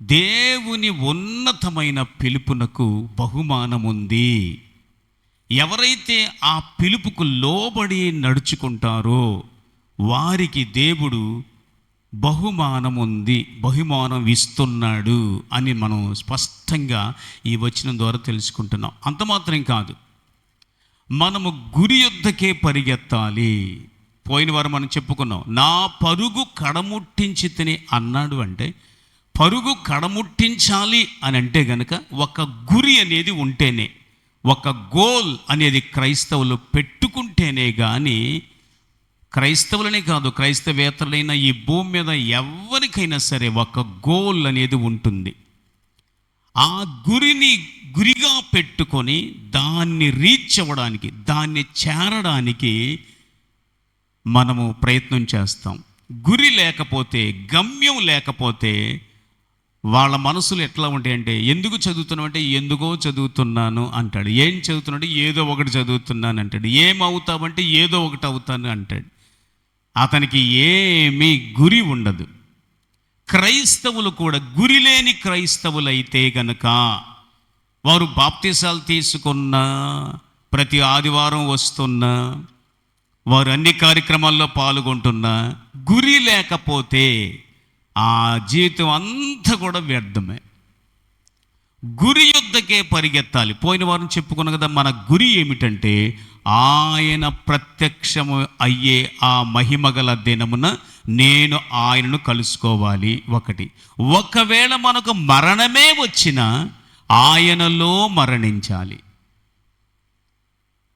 దేవుని ఉన్నతమైన పిలుపునకు బహుమానం ఉంది. ఎవరైతే ఆ పిలుపుకు లోబడి నడుచుకుంటారో వారికి దేవుడు బహుమానం ఉంది, బహుమానం ఇస్తున్నాడు అని మనం స్పష్టంగా ఈ వచనం ద్వారా తెలుసుకుంటున్నాం. అంత మాత్రం కాదు, మనము గురి యొద్దకే పరిగెత్తాలి. పోయిన వారం మనం చెప్పుకున్నాం, నా పరుగు కడముట్టించి తిని అన్నాడు. అంటే పరుగు కడముట్టించాలి అని అంటే గనక ఒక గురి అనేది ఉంటేనే, ఒక గోల్ అనేది క్రైస్తవులు పెట్టుకుంటేనే కానీ, క్రైస్తవులనే కాదు క్రైస్తవేతరులైన ఈ భూమి మీద ఎవరికైనా సరే ఒక గోల్ అనేది ఉంటుంది. ఆ గురిని గురిగా పెట్టుకొని దాన్ని రీచ్ అవ్వడానికి, దాన్ని చేరడానికి మనము ప్రయత్నం చేస్తాం. గురి లేకపోతే, గమ్యం లేకపోతే వాళ్ళ మనసులు ఎట్లా ఉంటాయంటే, ఎందుకు చదువుతున్నావు అంటే ఎందుకో చదువుతున్నాను అంటాడు. ఏం చదువుతున్నాడు? ఏదో ఒకటి చదువుతున్నాను అంటాడు. ఏమవుతావంటే ఏదో ఒకటి అవుతాను అంటాడు. అతనికి ఏమీ గురి ఉండదు. క్రైస్తవులు కూడా గురి లేని క్రైస్తవులైతే గనక వారు బాప్తిసాలు తీసుకున్నా, ప్రతి ఆదివారం వస్తున్నా, వారు అన్ని కార్యక్రమాల్లో పాల్గొంటున్నా, గురి లేకపోతే ఆ జీవితం అంతా కూడా వ్యర్థమే. గురి యొద్దకే పరిగెత్తాలి. పోయిన వారం చెప్పుకున్నాం కదా, మన గురి ఏమిటంటే ఆయన ప్రత్యక్షము అయ్యే ఆ మహిమగల దినమున నేను ఆయనను కలుసుకోవాలి. ఒకవేళ మనకు మరణమే వచ్చినా ఆయనలో మరణించాలి.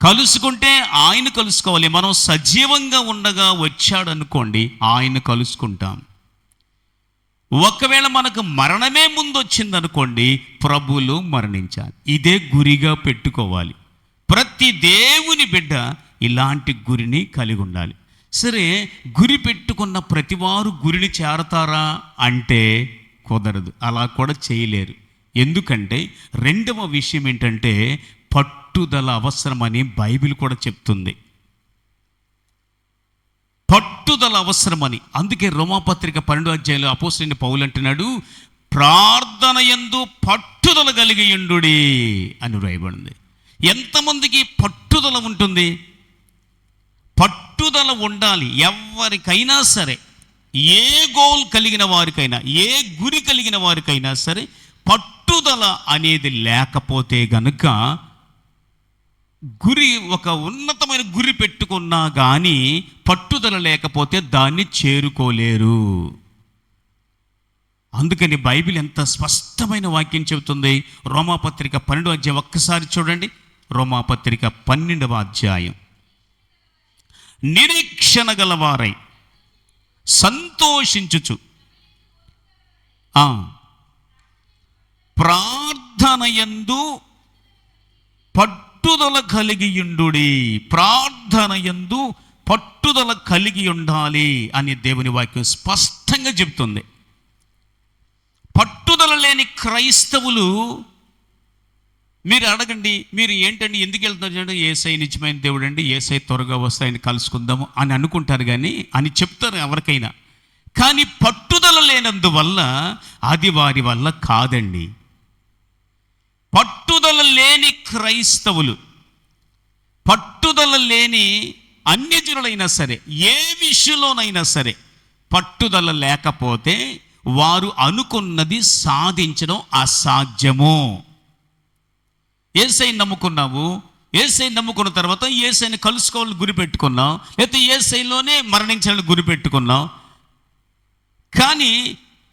కలుసుకుంటే ఆయన కలుసుకోవాలి. మనం సజీవంగా ఉండగా వచ్చాడనుకోండి, ఆయన కలుసుకుంటాం. ఒకవేళ మనకు మరణమే ముందు వచ్చిందనుకోండి, ప్రభువులో మరణించాలి. ఇదే గురిగా పెట్టుకోవాలి. ప్రతి దేవుని బిడ్డ ఇలాంటి గురిని కలిగి ఉండాలి. సరే, గురి పెట్టుకున్న ప్రతివారు గురిని చేరతారా అంటే కుదరదు, అలా కూడా చేయలేరు. ఎందుకంటే రెండవ విషయం ఏంటంటే పట్టుదల అవసరమని బైబిల్ కూడా చెప్తుంది. పట్టుదల అవసరమని. అందుకే రోమాపత్రిక 12వ అధ్యాయంలో అపోస్తలుడైన పౌలు అంటున్నాడు, ప్రార్థన యందు పట్టుదల కలిగి ఉండుడి అని వ్రాయబడింది. ఎంతమందికి పట్టుదల ఉంటుంది? పట్టుదల ఉండాలి. ఎవరికైనా సరే, ఏ గోల్ కలిగిన వారికైనా, ఏ గురి కలిగిన వారికైనా సరే, పట్టుదల అనేది లేకపోతే గనుక, గురి ఒక ఉన్నతమైన గురి పెట్టుకున్నా కానీ పట్టుదల లేకపోతే దాన్ని చేరుకోలేరు. అందుకని బైబిల్ ఎంత స్పష్టమైన వాక్యం చెబుతుంది. రోమాపత్రిక 12వ అధ్యాయం ఒక్కసారి చూడండి. రోమాపత్రిక 12వ అధ్యాయం. నిరీక్షణ గలవారై సంతోషించుచు ప్రార్థనయందు పట్టుదల కలిగియుండుడి. ప్రార్థనయందు పట్టుదల కలిగి ఉండాలి అని దేవుని వాక్యం స్పష్టంగా చెబుతుంది. పట్టుదల లేని క్రైస్తవులు, మీరు అడగండి, మీరు ఏంటండి ఎందుకు వెళ్తున్నారు అంటే, యేసయ్య నిజమైన దేవుడు అండి, యేసయ్య త్వరగా వస్తాయని కలుసుకుందాము అని అనుకుంటారు, అని చెప్తారు ఎవరికైనా. కానీ పట్టుదల లేనందువల్ల అది వారి వల్ల కాదండి. పట్టుదల లేని క్రైస్తవులు, పట్టుదల లేని అన్యజనులైనా సరే, ఏ విషయంలోనైనా సరే పట్టుదల లేకపోతే వారు అనుకున్నది సాధించడం అసాధ్యము. యేసయ్యని నమ్ముకున్నావు, యేసయ్యని నమ్ముకున్న తర్వాత యేసయ్యని కలుసుకోవాలని గురి పెట్టుకున్నావు, లేకపోతే యేసయ్యలోనే మరణించాలని గురి పెట్టుకున్నావు. కానీ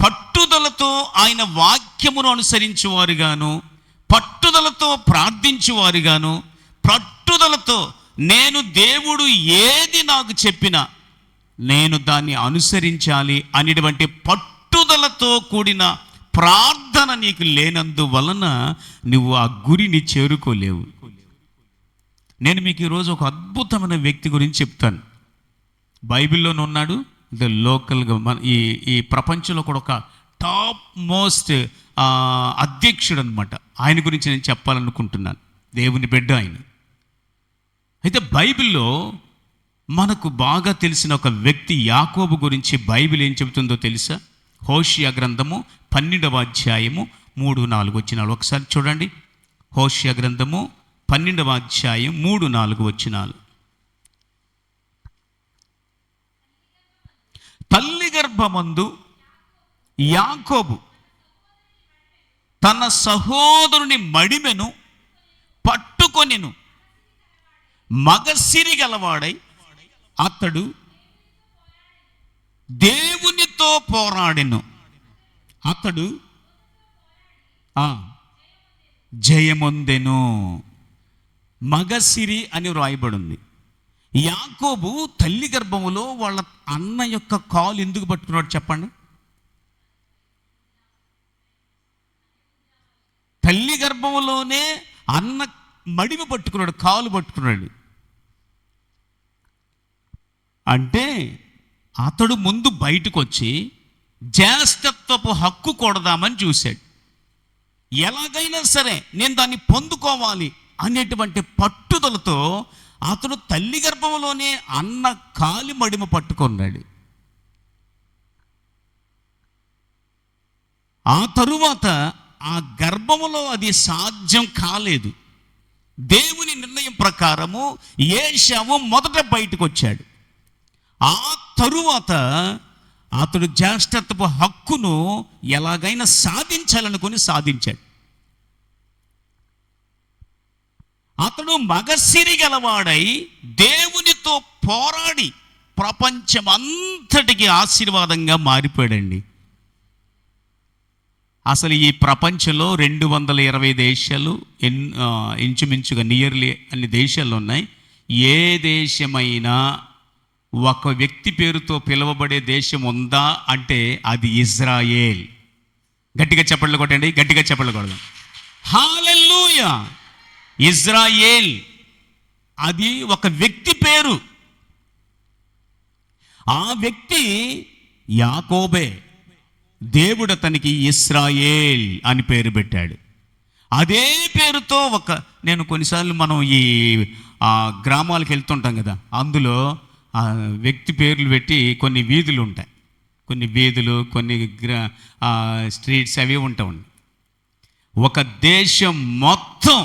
పట్టుదలతో ఆయన వాక్యమును అనుసరించేవారుగాను, పట్టుదలతో ప్రార్థించేవారుగాను, పట్టుదలతో నేను దేవుడు ఏది నాకు చెప్పినా నేను దాన్ని అనుసరించాలి అనేటువంటి పట్టుదలతో కూడిన ప్రార్థన నీకు లేనందువలన నువ్వు ఆ గురిని చేరుకోలేవు. నేను మీకు ఈరోజు ఒక అద్భుతమైన వ్యక్తి గురించి చెప్తాను. బైబిల్లోనే ఉన్నాడు, లోకల్గా మన ఈ ప్రపంచంలో కూడా ఒక టాప్ మోస్ట్ అధ్యక్షుడు అనమాట. ఆయన గురించి నేను చెప్పాలనుకుంటున్నాను. దేవుని బిడ్డ ఆయన. అయితే బైబిల్లో మనకు బాగా తెలిసిన ఒక వ్యక్తి యాకోబు గురించి బైబిల్ ఏం చెబుతుందో తెలుసా? హోషియా గ్రంథము 12వ అధ్యాయము 3-4 వచనాలు ఒకసారి చూడండి. హోషియా గ్రంథము 12వ అధ్యాయం 3-4 వచనాలు. తల్లి గర్భమందు యాకోబు తన సహోదరుని మడిమెను పట్టుకొనెను. మగసిరి గలవాడై అతడు దేవునితో పోరాడెను. అతడు జయమొందెను. మగసిరి అని వ్రాయబడింది. యాకోబు తల్లి గర్భములో వాళ్ళ అన్న యొక్క కాలు ఎందుకు పట్టుకున్నాడు చెప్పండి? తల్లి గర్భములోనే అన్న మడిమ పట్టుకున్నాడు, కాలు పట్టుకున్నాడు. అంటే అతడు ముందు బయటకు వచ్చి జ్యేష్ఠత్వపు హక్కు కొడదామని చూశాడు. ఎలాగైనా సరే నేను దాన్ని పొందుకోవాలి అనేటువంటి పట్టుదలతో అతడు తల్లి గర్భంలోనే అన్న కాలి మడిమ పట్టుకున్నాడు. ఆ తరువాత ఆ గర్భములో అది సాధ్యం కాలేదు. దేవుని నిర్ణయం ప్రకారము ఏశావు మొదట బయటకు వచ్చాడు. ఆ తరువాత అతడు జ్యేష్ఠత్వపు హక్కును ఎలాగైనా సాధించాలనుకుని సాధించాడు. అతడు మగసిరి గలవాడై దేవునితో పోరాడి ప్రపంచమంతటికి ఆశీర్వాదంగా మారిపోయాడండి. అసలు ఈ ప్రపంచంలో 220 దేశాలు ఇంచుమించుగా నియర్లీ అన్ని దేశాలు ఉన్నాయి. ఏ దేశమైనా ఒక వ్యక్తి పేరుతో పిలువబడే దేశం ఉందా అంటే అది ఇజ్రాయేల్. గట్టిగా చప్పట్లు కొట్టండి, గట్టిగా చప్పట్లు కొడదాం. హల్లెలూయా! ఇజ్రాయేల్ అది ఒక వ్యక్తి పేరు. ఆ వ్యక్తి యాకోబే. దేవుడు అతనికి ఇశ్రాయేల్ అని పేరు పెట్టాడు. అదే పేరుతో నేను కొన్నిసార్లు మనం ఈ గ్రామాలకు వెళ్తుంటాం కదా, అందులో వ్యక్తి పేర్లు పెట్టి కొన్ని వీధులు ఉంటాయి, కొన్ని వీధులు, కొన్ని స్ట్రీట్స్ అవి ఉంటాయి. ఒక దేశం మొత్తం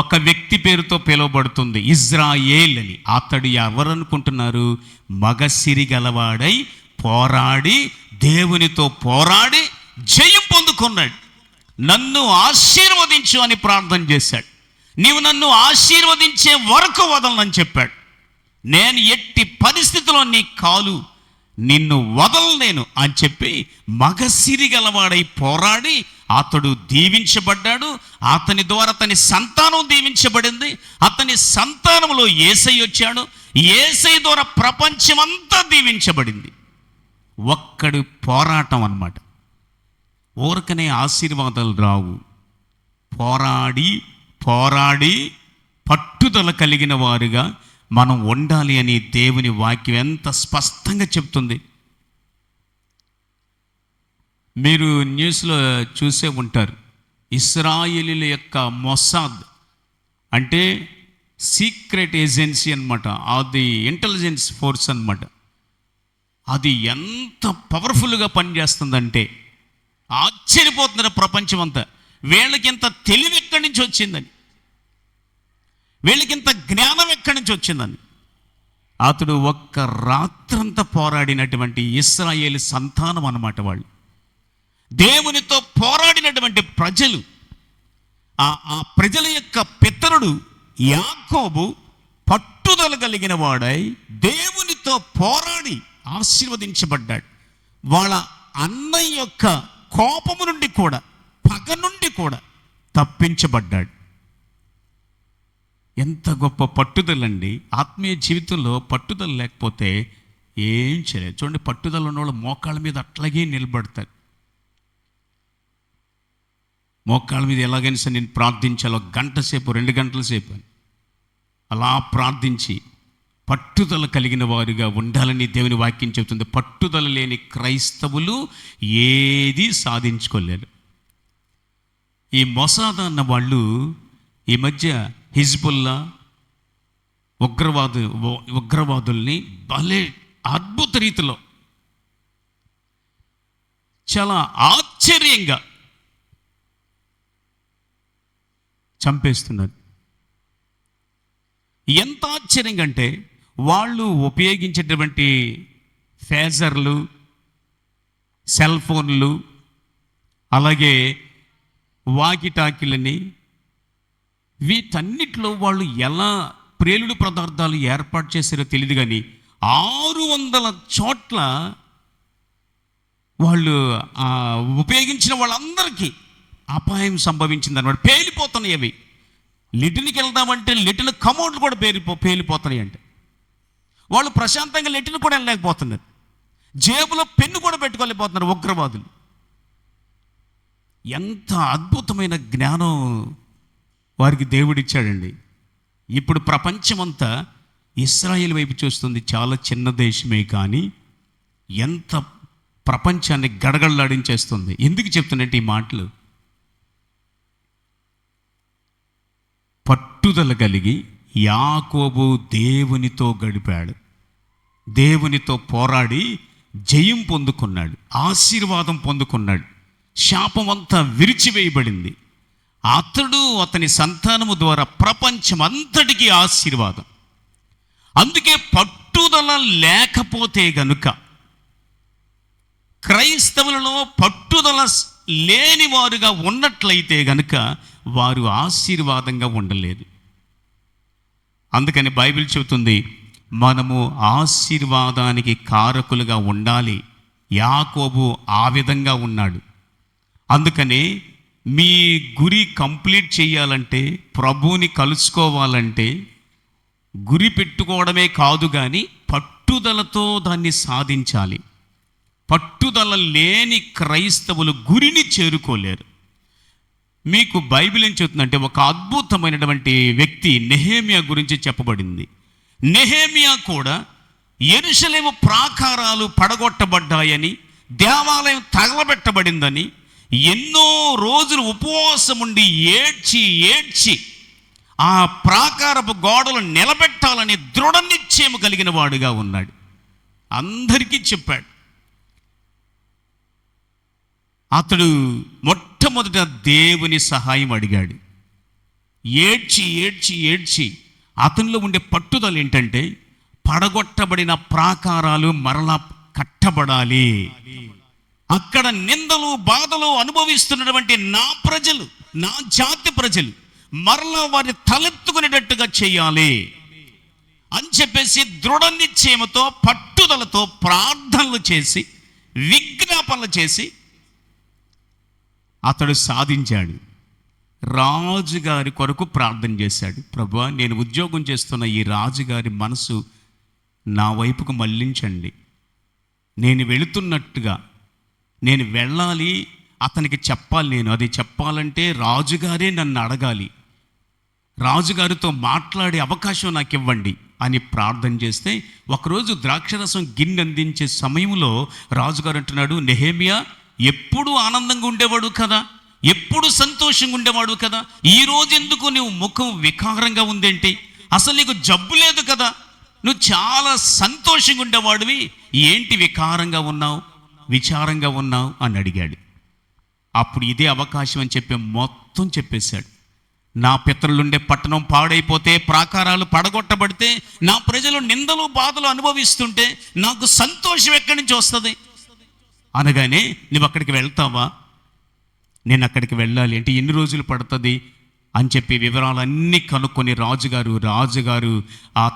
ఒక వ్యక్తి పేరుతో పిలువబడుతుంది, ఇజ్రాయేల్ అని. అతడు ఎవరనుకుంటున్నారు? మగసిరి గలవాడై పోరాడి దేవునితో పోరాడి జయం పొందుకున్నాడు. నన్ను ఆశీర్వదించు అని ప్రార్థన చేశాడు. నీవు నన్ను ఆశీర్వదించే వరకు వదలనని చెప్పాడు. నేను ఎట్టి పరిస్థితిలో నీ కాలు నిన్ను వదలలేను అని చెప్పి మగసిరి గలవాడై పోరాడి అతడు దీవించబడ్డాడు. అతని ద్వారా అతని సంతానం దీవించబడింది. అతని సంతానంలో యేసయ్య వచ్చాడు. యేసయ్య ద్వారా ప్రపంచమంతా దీవించబడింది. ఒక్కడు పోరాటం అన్నమాట. ఊరకనే ఆశీర్వాదాలు రావు. పోరాడి పట్టుదల కలిగిన వారుగా మనం ఉండాలి అని దేవుని వాక్యం ఎంత స్పష్టంగా చెప్తుంది. మీరు న్యూస్లో చూసే ఉంటారు, ఇశ్రాయేలీల యొక్క మొసాద్ అంటే సీక్రెట్ ఏజెన్సీ అన్నమాట, అది ఇంటెలిజెన్స్ ఫోర్స్ అన్నమాట. అది ఎంత పవర్ఫుల్గా పనిచేస్తుందంటే ఆశ్చర్యపోతున్నారు ప్రపంచం అంతా. వీళ్ళకి ఇంత తెలివి ఎక్కడి నుంచి వచ్చిందని, వీళ్ళకి ఇంత జ్ఞానం ఎక్కడి నుంచి వచ్చిందని. అతడు ఒక్క రాత్రంతా పోరాడినటువంటి ఇశ్రాయేలు సంతానం అన్నమాట. వాళ్ళు దేవునితో పోరాడినటువంటి ప్రజలు. ఆ ప్రజల యొక్క పితరుడు యాకోబు పట్టుదల కలిగిన వాడై దేవునితో పోరాడి ఆశీర్వదించబడ్డాడు. వాళ్ళ అన్నయ్య యొక్క కోపము నుండి కూడా, పగ నుండి కూడా తప్పించబడ్డాడు. ఎంత గొప్ప పట్టుదలండి. ఆత్మీయ జీవితంలో పట్టుదల లేకపోతే ఏం చేయలేదు. చూడండి, పట్టుదల ఉన్న వాళ్ళు మోకాళ్ళ మీద అట్లాగే నిలబడతారు. మోకాళ్ళ మీద ఎలాగైనా సరే నేను ప్రార్థించాలో 1 గంట సేపు 2 గంటల సేపు అలా ప్రార్థించి పట్టుదల కలిగిన వారుగా ఉండాలని దేవుని వాక్యం చెబుతుంది. పట్టుదల లేని క్రైస్తవులు ఏది సాధించుకోలేరు. ఈ మొసాద్ అన్న వాళ్ళు ఈ మధ్య హిజ్బుల్లా ఉగ్రవాదుల్ని భలే అద్భుత రీతిలో, చాలా ఆశ్చర్యంగా చంపేస్తున్నారు. ఎంత ఆశ్చర్యంగా అంటే వాళ్ళు ఉపయోగించేటువంటి ఫేజర్లు, సెల్ ఫోన్లు, అలాగే వాకిటాకిలని, వీటన్నిటిలో వాళ్ళు ఎలా ప్రేలుడు పదార్థాలు ఏర్పాటు చేశారో తెలియదు, కానీ 600 చోట్ల వాళ్ళు ఉపయోగించిన వాళ్ళందరికీ అపాయం సంభవించింది అన్నమాట. పేలిపోతున్నాయి అవి. లిటిన్కి వెళ్దామంటే లిటిన్ కమోడ్లు కూడా పేలిపోతున్నాయి. అంటే వాళ్ళు ప్రశాంతంగా లిటిన్ కూడా వెళ్ళలేకపోతున్నారు. జేబులో పెన్ను కూడా పెట్టుకోలేకపోతున్నారు ఉగ్రవాదులు. ఎంత అద్భుతమైన జ్ఞానం వారికి దేవుడిచ్చాడండి. ఇప్పుడు ప్రపంచమంతా ఇశ్రాయేల్ వైపు చూస్తుంది. చాలా చిన్న దేశమే కానీ ఎంత ప్రపంచాన్ని గడగడలాడించేస్తుంది. ఎందుకు చెప్తున్నట్టు ఈ మాటలు? పట్టుదల కలిగి యాకోబు దేవునితో గడిపాడు, దేవునితో పోరాడి జయం పొందుకున్నాడు, ఆశీర్వాదం పొందుకున్నాడు. శాపం అంతా విరిచివేయబడింది. అతని సంతానము ద్వారా ప్రపంచం అంతటికీ ఆశీర్వాదం. అందుకే పట్టుదల లేకపోతే గనుక, క్రైస్తవులలో పట్టుదల లేని వారుగా ఉన్నట్లయితే గనుక వారు ఆశీర్వాదంగా ఉండలేరు. అందుకని బైబిల్ చెబుతుంది, మనము ఆశీర్వాదానికి కారకులుగా ఉండాలి. యాకోబు ఆ విధంగా ఉన్నాడు. అందుకని మీ గురి కంప్లీట్ చేయాలంటే, ప్రభువుని కలుసుకోవాలంటే గురి పెట్టుకోవడమే కాదు, కానీ పట్టుదలతో దాన్ని సాధించాలి. పట్టుదల లేని క్రైస్తవులు గురిని చేరుకోలేరు. మీకు బైబిల్ ఏం చెబుతుందంటే, ఒక అద్భుతమైనటువంటి వ్యక్తి నెహెమ్యా గురించి చెప్పబడింది. నెహెమ్యా కూడా యెరూషలేము ప్రాకారాలు పడగొట్టబడ్డాయని, దేవాలయం తగలబెట్టబడిందని ఎన్నో రోజులు ఉపవాసం ఉండి ఏడ్చి ఆ ప్రాకారపు గోడలు నిలబెట్టాలని దృఢ నిశ్చయం కలిగిన వాడుగా ఉన్నాడు. అందరికీ చెప్పాడు. అతడు మొట్టమొదట దేవుని సహాయం అడిగాడు. ఏడ్చి అతనిలో ఉండే పట్టుదల ఏంటంటే, పడగొట్టబడిన ప్రాకారాలు మరలా కట్టబడాలి. అక్కడ నిందలు బాధలు అనుభవిస్తున్నటువంటి నా ప్రజలు, నా జాతి ప్రజలు మరలా వారిని తలెత్తుకునేటట్టుగా చేయాలి అని చెప్పేసి దృఢ నిశ్చయముతో పట్టుదలతో ప్రార్థనలు చేసి విజ్ఞాపనలు చేసి అతడు సాధించాడు. రాజుగారి కొరకు ప్రార్థన చేశాడు. ప్రభువా, నేను ఉద్యోగం చేస్తున్న ఈ రాజుగారి మనసు నా వైపుకు మళ్ళించండి. నేను వెళుతున్నట్టుగా నేను వెళ్ళాలి, అతనికి చెప్పాలి. నేను అది చెప్పాలంటే రాజుగారే నన్ను అడగాలి, రాజుగారితో మాట్లాడే అవకాశం నాకు ఇవ్వండి అని ప్రార్థన చేస్తే, ఒకరోజు ద్రాక్షరసం గిన్నె అందించే సమయంలో రాజుగారు అంటున్నాడు, నెహెమ్యా ఎప్పుడు ఆనందంగా ఉండేవాడు కదా, ఎప్పుడు సంతోషంగా ఉండేవాడు కదా, ఈరోజు ఎందుకు నువ్వు ముఖం వికారంగా ఉందేంటి? అసలు నీకు జబ్బు లేదు కదా, నువ్వు చాలా సంతోషంగా ఉండేవాడివి, ఏంటి వికారంగా ఉన్నావు, విచారంగా ఉన్నావు అని అడిగాడు. అప్పుడు ఇదే అవకాశం అని చెప్పి మొత్తం చెప్పేశాడు. నా పితరులుండే పట్టణం పాడైపోతే, ప్రాకారాలు పడగొట్టబడితే, నా ప్రజలు నిందలు బాధలు అనుభవిస్తుంటే నాకు సంతోషం ఎక్కడి నుంచి వస్తుంది అనగానే, నువ్వు అక్కడికి వెళ్తావా? నేను అక్కడికి వెళ్ళాలి అంటే ఎన్ని రోజులు పడుతుంది అని చెప్పి వివరాలన్నీ కనుక్కొని రాజుగారు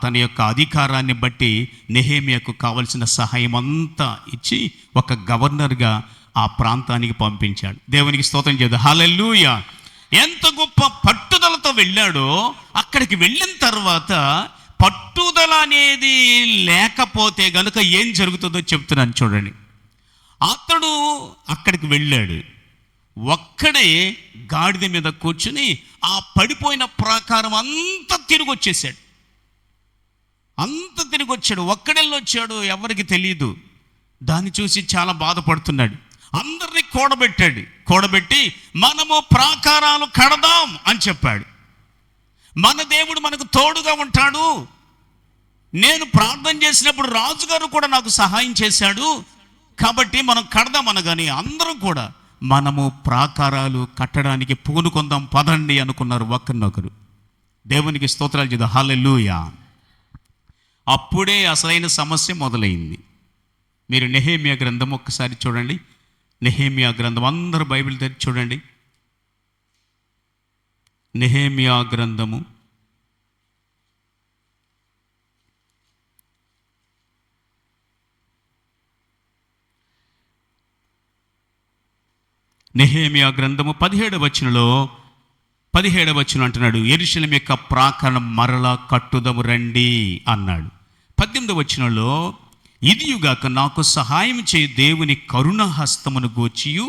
తన యొక్క అధికారాన్ని బట్టి నెహెమ్యాకు కావలసిన సహాయం అంతా ఇచ్చి ఒక గవర్నర్గా ఆ ప్రాంతానికి పంపించాడు. దేవునికి స్తోత్రం చేద్దాం. హల్లెలూయా. ఎంత గొప్ప పట్టుదలతో వెళ్ళాడో, అక్కడికి వెళ్ళిన తర్వాత పట్టుదల అనేది లేకపోతే గనుక ఏం జరుగుతుందో చెప్తున్నాను చూడండి. అతడు అక్కడికి వెళ్ళాడు, ఒక్కడే గాడిద మీద కూర్చుని ఆ పడిపోయిన ప్రాకారం అంతా తిరిగి వచ్చేసాడు. ఒక్కడెళ్ళొచ్చాడు, ఎవరికి తెలియదు. దాన్ని చూసి చాలా బాధపడుతున్నాడు. అందరినీ కూడబెట్టి మనము ప్రాకారాలు కడదాం అని చెప్పాడు. మన దేవుడు మనకు తోడుగా ఉంటాడు, నేను ప్రార్థన చేసినప్పుడు రాజుగారు కూడా నాకు సహాయం చేశాడు, కాబట్టి మనం కడదామనగానే అందరం కూడా మనము ప్రాకారాలు కట్టడానికి పూనుకొందాం పదండి అనుకున్నారు ఒకరినొకరు. దేవునికి స్తోత్రాలు చేద్దాం. హల్లెలూయా. అప్పుడే అసలైన సమస్య మొదలైంది. మీరు నెహెమ్యా గ్రంథం ఒక్కసారి చూడండి. నెహెమ్యా గ్రంథం, అందరూ బైబిల్ తెరిచి చూడండి. నెహెమ్యా గ్రంథము నెహెమ్యా గ్రంథము 17వ వచనం అంటున్నాడు, యెరూషలేము యొక్క ప్రాకారం మరలా కట్టుదము రండి అన్నాడు. 18వ వచనంలో, ఇదియుగాక నాకు సహాయం చేయి దేవుని కరుణహస్తమును గూర్చియు.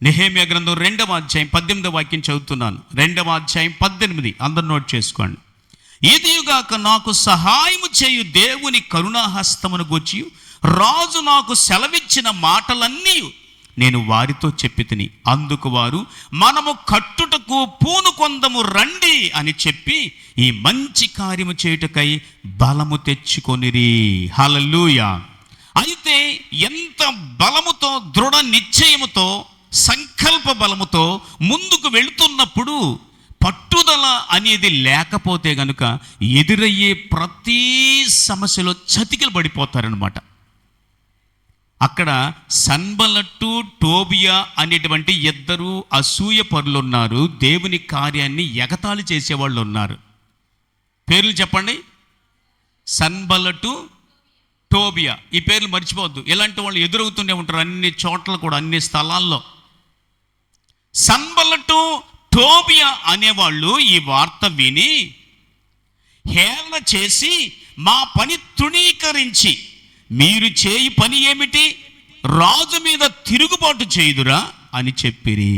నెహెమ్యా గ్రంథం 2వ అధ్యాయం 18వ వాక్యం చదువుతున్నాను. 2వ అధ్యాయం 18, అందరు నోట్ చేసుకోండి. ఇదియుగాక నాకు సహాయం చేయు దేవుని కరుణాహస్తమును గూర్చియు రాజు నాకు సెలవిచ్చిన మాటలన్నీ నేను వారితో చెప్పి తిని, అందుకు వారు మనము కట్టుటకు పూనుకొందము రండి అని చెప్పి ఈ మంచి కార్యము చేయుటకై బలము తెచ్చుకొనిరి. హల్లెలూయా. అయితే ఎంత బలముతో, దృఢ నిశ్చయముతో, సంకల్ప బలముతో ముందుకు వెళుతున్నప్పుడు పట్టుదల అనేది లేకపోతే గనుక ఎదురయ్యే ప్రతి సమస్యలో చతికిలు పడిపోతారనమాట. అక్కడ సన్బలట్టు, టోబియా అనేటువంటి ఇద్దరు అసూయ పరులు ఉన్నారు. దేవుని కార్యాన్ని ఎగతాళి చేసేవాళ్ళు ఉన్నారు. పేర్లు చెప్పండి. సన్బలటు, టోబియా. ఈ పేర్లు మర్చిపోవద్దు. ఇలాంటి వాళ్ళు ఎదురవుతూనే ఉంటారు అన్ని చోట్ల కూడా, అన్ని స్థలాల్లో. సన్బలటు, టోబియా అనేవాళ్ళు ఈ వార్త విని హేళన చేసి మా పని తృణీకరించి, మీరు చేయి పని ఏమిటి, రాజు మీద తిరుగుబాటు చేయుదురా అని చెప్పిరి.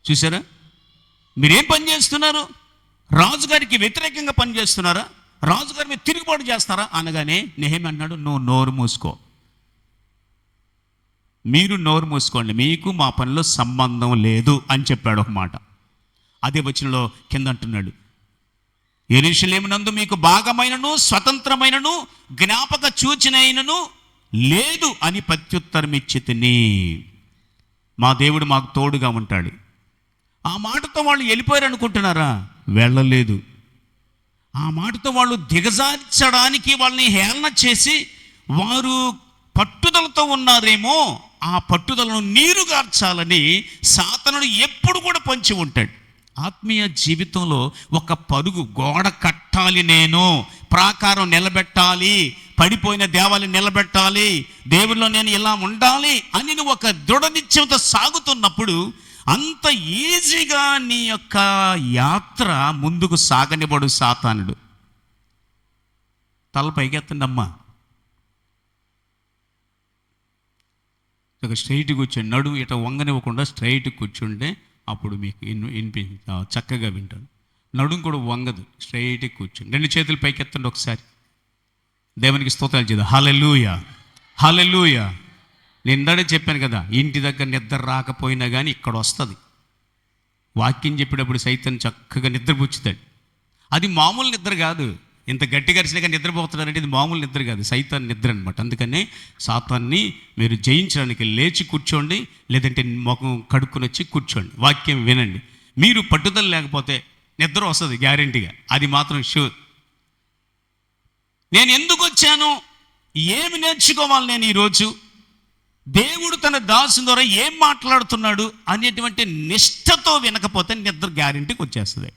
చూసారా, మీరేం పని చేస్తున్నారు? రాజుగారికి వ్యతిరేకంగా పని చేస్తున్నారా? రాజుగారి మీద తిరుగుబాటు చేస్తారా అనగానే నెహెమ్యా అన్నాడు, నువ్వు నోరు మూసుకో, మీరు నోరు మూసుకోండి, మీకు మా పనిలో సంబంధం లేదు అని చెప్పాడు ఒక మాట. అదే వచనంలో కింద అంటున్నాడు, యెరూషలేమునందు మీకు భాగమైనను స్వతంత్రమైనను జ్ఞాపక సూచనైనను లేదు అని ప్రత్యుత్తరం ఇచ్చి తిని. మా దేవుడు మాకు తోడుగా ఉంటాడు. ఆ మాటతో వాళ్ళు వెళ్ళిపోయారు అనుకుంటున్నారా? వెళ్ళలేదు. ఆ మాటతో వాళ్ళు దిగజార్చడానికి వాళ్ళని హేళన చేసి వారు పట్టుదలతో ఉన్నారేమో, ఆ పట్టుదలను నీరుగార్చాలని సాతానుడు ఎప్పుడు కూడా పంచి ఉంటాడు. ఆత్మీయ జీవితంలో ఒక పరుగు, గోడ కట్టాలి, నేను ప్రాకారం నిలబెట్టాలి, పడిపోయిన దేవాలయం నిలబెట్టాలి, దేవుల్లో నేను ఇలా ఉండాలి అని నువ్వు ఒక దృఢ నిశ్చయంతో సాగుతున్నప్పుడు అంత ఈజీగా నీ యొక్క యాత్ర ముందుకు సాగనివ్వడు సాతానుడు. తల పైకెత్తండి అమ్మా, ఒక స్ట్రైట్ కూర్చోండి, నడుము ఇట వంగనివ్వకుండా స్ట్రైట్ కూర్చుంటే అప్పుడు మీకు చక్కగా వింటాను. నడుము కూడా వంగదు, స్ట్రైట్ కూర్చోండి. 2 చేతులు పైకెత్తండి ఒకసారి. దేవునికి స్తోత్రాలు చేద్దాం. హల్లెలూయా, హల్లెలూయా. నేను ఇందాడే చెప్పాను కదా, ఇంటి దగ్గర నిద్ర రాకపోయినా కానీ ఇక్కడ వస్తుంది. వాక్యం చెప్పేటప్పుడు సైతం చక్కగా నిద్రపుచ్చుతాడు. అది మామూలు నిద్ర కాదు. ఇంత గట్టిగా అరిచినాక నిద్రపోతున్నారంటే ఇది మామూలు నిద్ర కాదు, సైతాన్ నిద్ర అనమాట. అందుకనే సాతాన్ని మీరు జయించడానికి లేచి కూర్చోండి, లేదంటే ముఖం కడుక్కుని వచ్చి కూర్చోండి, వాక్యం వినండి. మీరు పట్టుదల లేకపోతే నిద్ర వస్తుంది గ్యారెంటీగా, అది మాత్రం షూర్. నేను ఎందుకు వచ్చాను, ఏమి నేర్చుకోవాలి నేను ఈరోజు, దేవుడు తన దాసుని ద్వారా ఏం మాట్లాడుతున్నాడు అనేటువంటి నిష్ఠతో వినకపోతే నిద్ర గ్యారెంటీకి వచ్చేస్తుంది.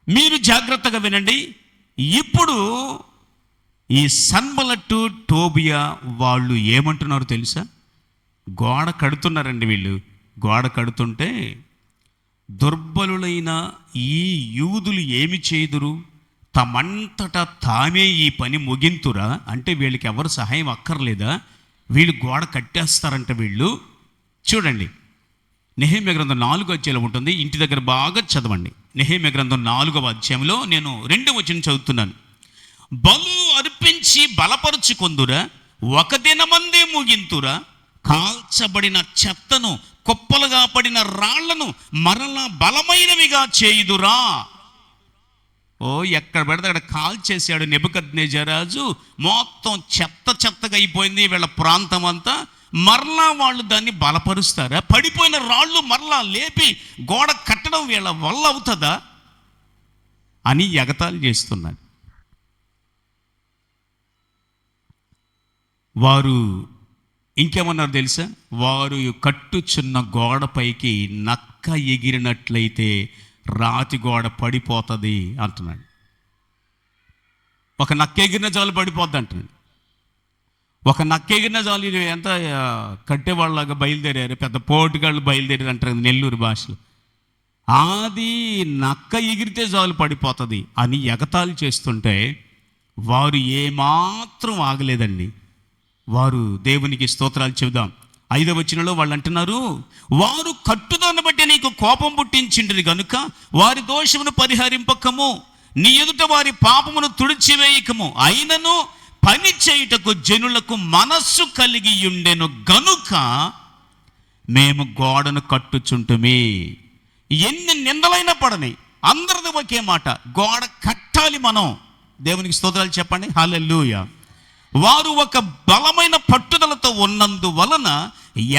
మీరు జాగ్రత్తగా వినండి. ఇప్పుడు ఈ సన్బలట్టు, టోబియా వాళ్ళు ఏమంటున్నారు తెలుసా? గోడ కడుతున్నారండి వీళ్ళు. గోడ కడుతుంటే దుర్బలులైన ఈ యూదులు ఏమి చేయుదురు, తమంతటా తామే ఈ పని ముగింతురా, అంటే వీళ్ళకి ఎవరు సహాయం అక్కర్లేదా, వీళ్ళు గోడ కట్టేస్తారంట వీళ్ళు. చూడండి, నెహెమ్యా గ్రంథం 4వ అధ్యాయంలో ఉంటుంది, ఇంటి దగ్గర బాగా చదవండి. నెహెమ్యా గ్రంథం 4వ అధ్యాయంలో నేను 2వ వచనం చదువుతున్నాను. బలు అర్పించి బలపరుచుకొందురా, ఒక దినమందే ముగింతురా, కాల్చబడిన చెత్తను, కుప్పలుగా పడిన రాళ్లను మరలా బలమైనవిగా చేయుదురా. ఓ ఎక్కడ పెడితే అక్కడ కాల్ చేశాడు నెబుకద్నెజరాజు. మొత్తం చెత్త చెత్తగా అయిపోయింది వీళ్ళ ప్రాంతం అంతా. మరలా వాళ్ళు దాన్ని బలపరుస్తారా? పడిపోయిన రాళ్ళు మరలా లేపి గోడ కట్టడం వీళ్ళ వల్ల అవుతుందా అని ఎగతాళి చేస్తున్నాడు. వారు ఇంకేమన్నారు తెలుసా? వారు కట్టుచున్న గోడపైకి నక్క ఎగిరినట్లయితే రాతి గోడ పడిపోతుంది అంటున్నాడు. ఒక నక్క ఎగిరిన చాలు పడిపోద్ది అంటున్నాడు. ఒక నక్క ఎగిరిన చాలు ఎంత కట్టేవాళ్ళగా బయలుదేరారు, పెద్ద పోటుగాళ్ళు బయలుదేరారు అంటారు నెల్లూరు భాషలో. అది నక్క ఎగిరితే చాలు పడిపోతుంది అని ఎగతాళి చేస్తుంటే వారు ఏమాత్రం ఆగలేదండి. వారు దేవునికి స్తోత్రాలు చెబుదాం. 5వ వచనంలో వాళ్ళు అంటున్నారు, వారు కట్టుదలను బట్టి నీకు కోపం పుట్టించిండ్రి గనుక వారి దోషమును పరిహరింపకము, నీ ఎదుట వారి పాపమును తుడిచివేయకము, అయినను పని చేయుటకు జనులకు మనస్సు కలిగి ఉండెను గనుక మేము గోడను కట్టుచుంటుమి. ఎన్ని నిందలైనా పడని, అందరిది ఒకే మాట, గోడ కట్టాలి మనం. దేవునికి స్తోత్రాలు చెప్పండి, హల్లెలూయా. వారు ఒక బలమైన పట్టుదలతో ఉన్నందువలన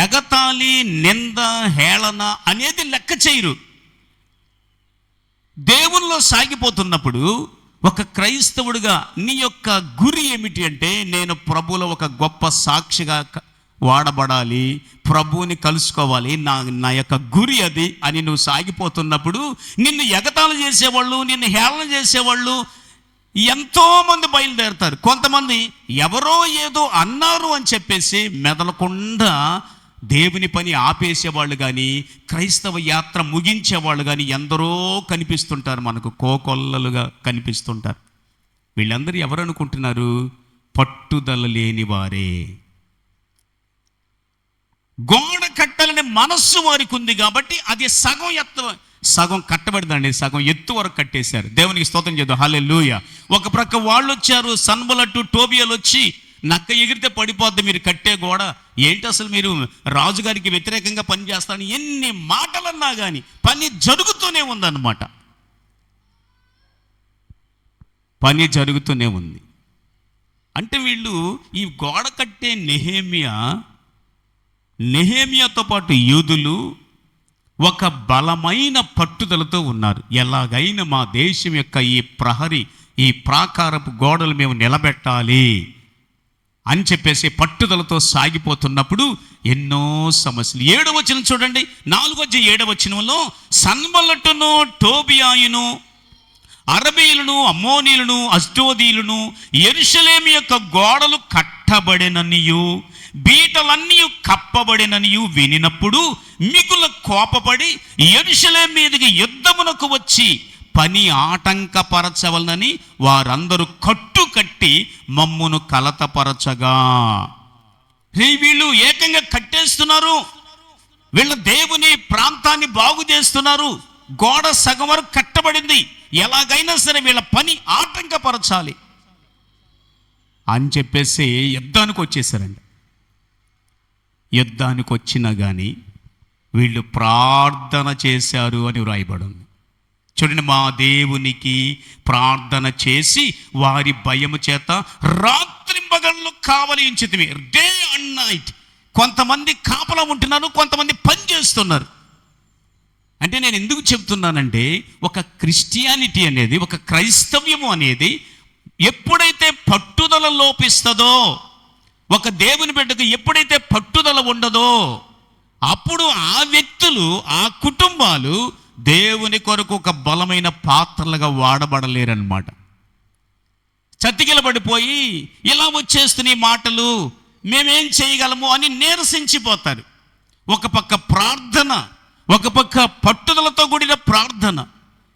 ఎగతాళి, నింద, హేళన అనేది లెక్క చేయరు. దేవునిలో సాగిపోతున్నప్పుడు ఒక క్రైస్తవుడిగా నీ యొక్క గురి ఏమిటి అంటే, నేను ప్రభువులో ఒక గొప్ప సాక్షిగా వాడబడాలి, ప్రభువుని కలుసుకోవాలి, నా యొక్క గురి అది అని నువ్వు సాగిపోతున్నప్పుడు నిన్ను ఎగతాళి చేసేవాళ్ళు, నిన్ను హేళన చేసేవాళ్ళు ఎంతోమంది బయలుదేరుతారు. కొంతమంది ఎవరో ఏదో అన్నారు అని చెప్పేసి మెదలకుండా దేవుని పని ఆపేసేవాళ్ళు కానీ, క్రైస్తవ యాత్ర ముగించేవాళ్ళు కానీ ఎందరో కనిపిస్తుంటారు, మనకు కోకొల్లలుగా కనిపిస్తుంటారు. వీళ్ళందరూ ఎవరు అనుకుంటున్నారు? పట్టుదల లేని వారే. గోడ కట్టాలనే మనస్సు వారికి ఉంది కాబట్టి అది సగం కట్టబడిందండి, సగం ఎత్తు వరకు కట్టేశారు. దేవునికి స్తోత్రం చేద్దాం, హల్లెలూయా. ఒక ప్రక్క వాళ్ళు వచ్చారు, సన్బలట్టు టోబియాలు వచ్చి, నక్క ఎగిరితే పడిపోద్ది మీరు కట్టే గోడ, ఏంటి అసలు మీరు రాజుగారికి వ్యతిరేకంగా పని చేస్తారని ఎన్ని మాటలన్నా కానీ పని జరుగుతూనే ఉందన్నమాట. పని జరుగుతూనే ఉంది. అంటే వీళ్ళు ఈ గోడ కట్టే నెహేమియాతో పాటు యూదులు ఒక బలమైన పట్టుదలతో ఉన్నారు. ఎలాగైనా మా దేశం యొక్క ఈ ప్రహరీ, ఈ ప్రాకారపు గోడలు మేము నిలబెట్టాలి అని చెప్పేసి పట్టుదలతో సాగిపోతున్నప్పుడు ఎన్నో సమస్యలు. 7వ వచనం చూడండి, 4-7వ వచనంలో సన్బలట్టును, టోబియాయును, అరబీలను, అమ్మోనీలను, అష్డోదీలను యెరూషలేము యొక్క గోడలు కట్టబడిననియు బీటలన్నీ కప్పబడిననియు వినినప్పుడు మిగుల కోపపడి యెరూషలేము మీదకి యుద్ధమునకు వచ్చి పని ఆటంకపరచవలనని వారందరూ కట్టి మమ్మును కలతపరచగా. వీళ్ళు ఏకంగా కట్టేస్తున్నారు, వీళ్ళ దేవుని ప్రాంతాన్ని బాగు చేస్తున్నారు. గోడ సగం వరకు కట్టబడింది, ఎలాగైనా సరే వీళ్ళ పని ఆటంకపరచాలి అని చెప్పేసి యుద్ధానికి వచ్చేసారండి. యుద్ధానికి వచ్చినా కానీ వీళ్ళు ప్రార్థన చేశారు అని వ్రాయబడింది. చూడండి, మా దేవునికి ప్రార్థన చేసి వారి భయము చేత రాత్రింబగళ్ళు కావలి ఉంచితిమి. Day and night. కొంతమంది కాపలా ఉంటున్నారు, కొంతమంది పని చేస్తున్నారు. అంటే నేను ఎందుకు చెప్తున్నానంటే, ఒక క్రిస్టియానిటీ అనేది, ఒక క్రైస్తవ్యము అనేది ఎప్పుడైతే పట్టుదల లోపిస్తుందో, ఒక దేవుని బిడ్డకు ఎప్పుడైతే పట్టుదల ఉండదో, అప్పుడు ఆ వ్యక్తులు, ఆ కుటుంబాలు దేవుని కొరకు ఒక బలమైన పాత్రలుగా వాడబడలేరన్నమాట. చతికిలబడిపోయి ఇలా వచ్చేస్తున్న మాటలు మేమేం చేయగలము అని నీరసించిపోతారు. ఒక పక్క ప్రార్థన, ఒక పక్క పట్టుదలతో కూడిన ప్రార్థన,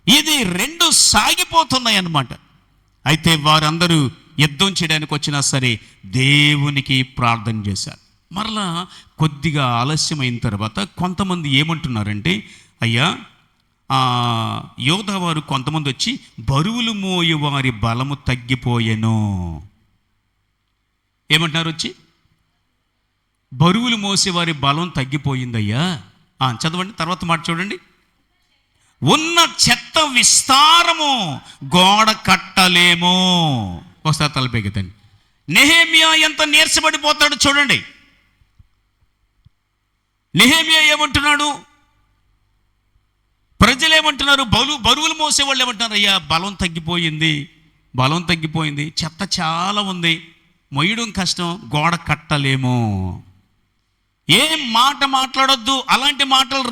ఇది రెండు సాగిపోతున్నాయి అన్నమాట. అయితే వారందరూ యుద్ధం చేయడానికి వచ్చినా సరే దేవునికి ప్రార్థన చేశారు. మరలా కొద్దిగా ఆలస్యమైన తర్వాత కొంతమంది ఏమంటున్నారంటే, అయ్యా యోధావారు కొంతమంది వచ్చి బరువులు మోయు వారి బలము తగ్గిపోయెను. ఏమంటున్నారు? వచ్చి బరువులు మోసే వారి బలం తగ్గిపోయిందయ్యా. చదవండి, తర్వాత మాట చూడండి. ఉన్న చెత్త విస్తారము గోడ కట్టలేము. ఒకసారి తలపెగతండి. నెహెమ్యా ఎంత నీరసపడిపోతాడు చూడండి. నెహెమ్యా ఏమంటున్నాడు? ప్రజలు ఏమంటున్నారు? బరువులు మోసేవాళ్ళు ఏమంటున్నారు? అయ్యా బలం తగ్గిపోయింది, చెత్త చాలా ఉంది, మొయ్యడం కష్టం, గోడ కట్టలేము. ఏం మాట మాట్లాడొద్దు, అలాంటి మాటలు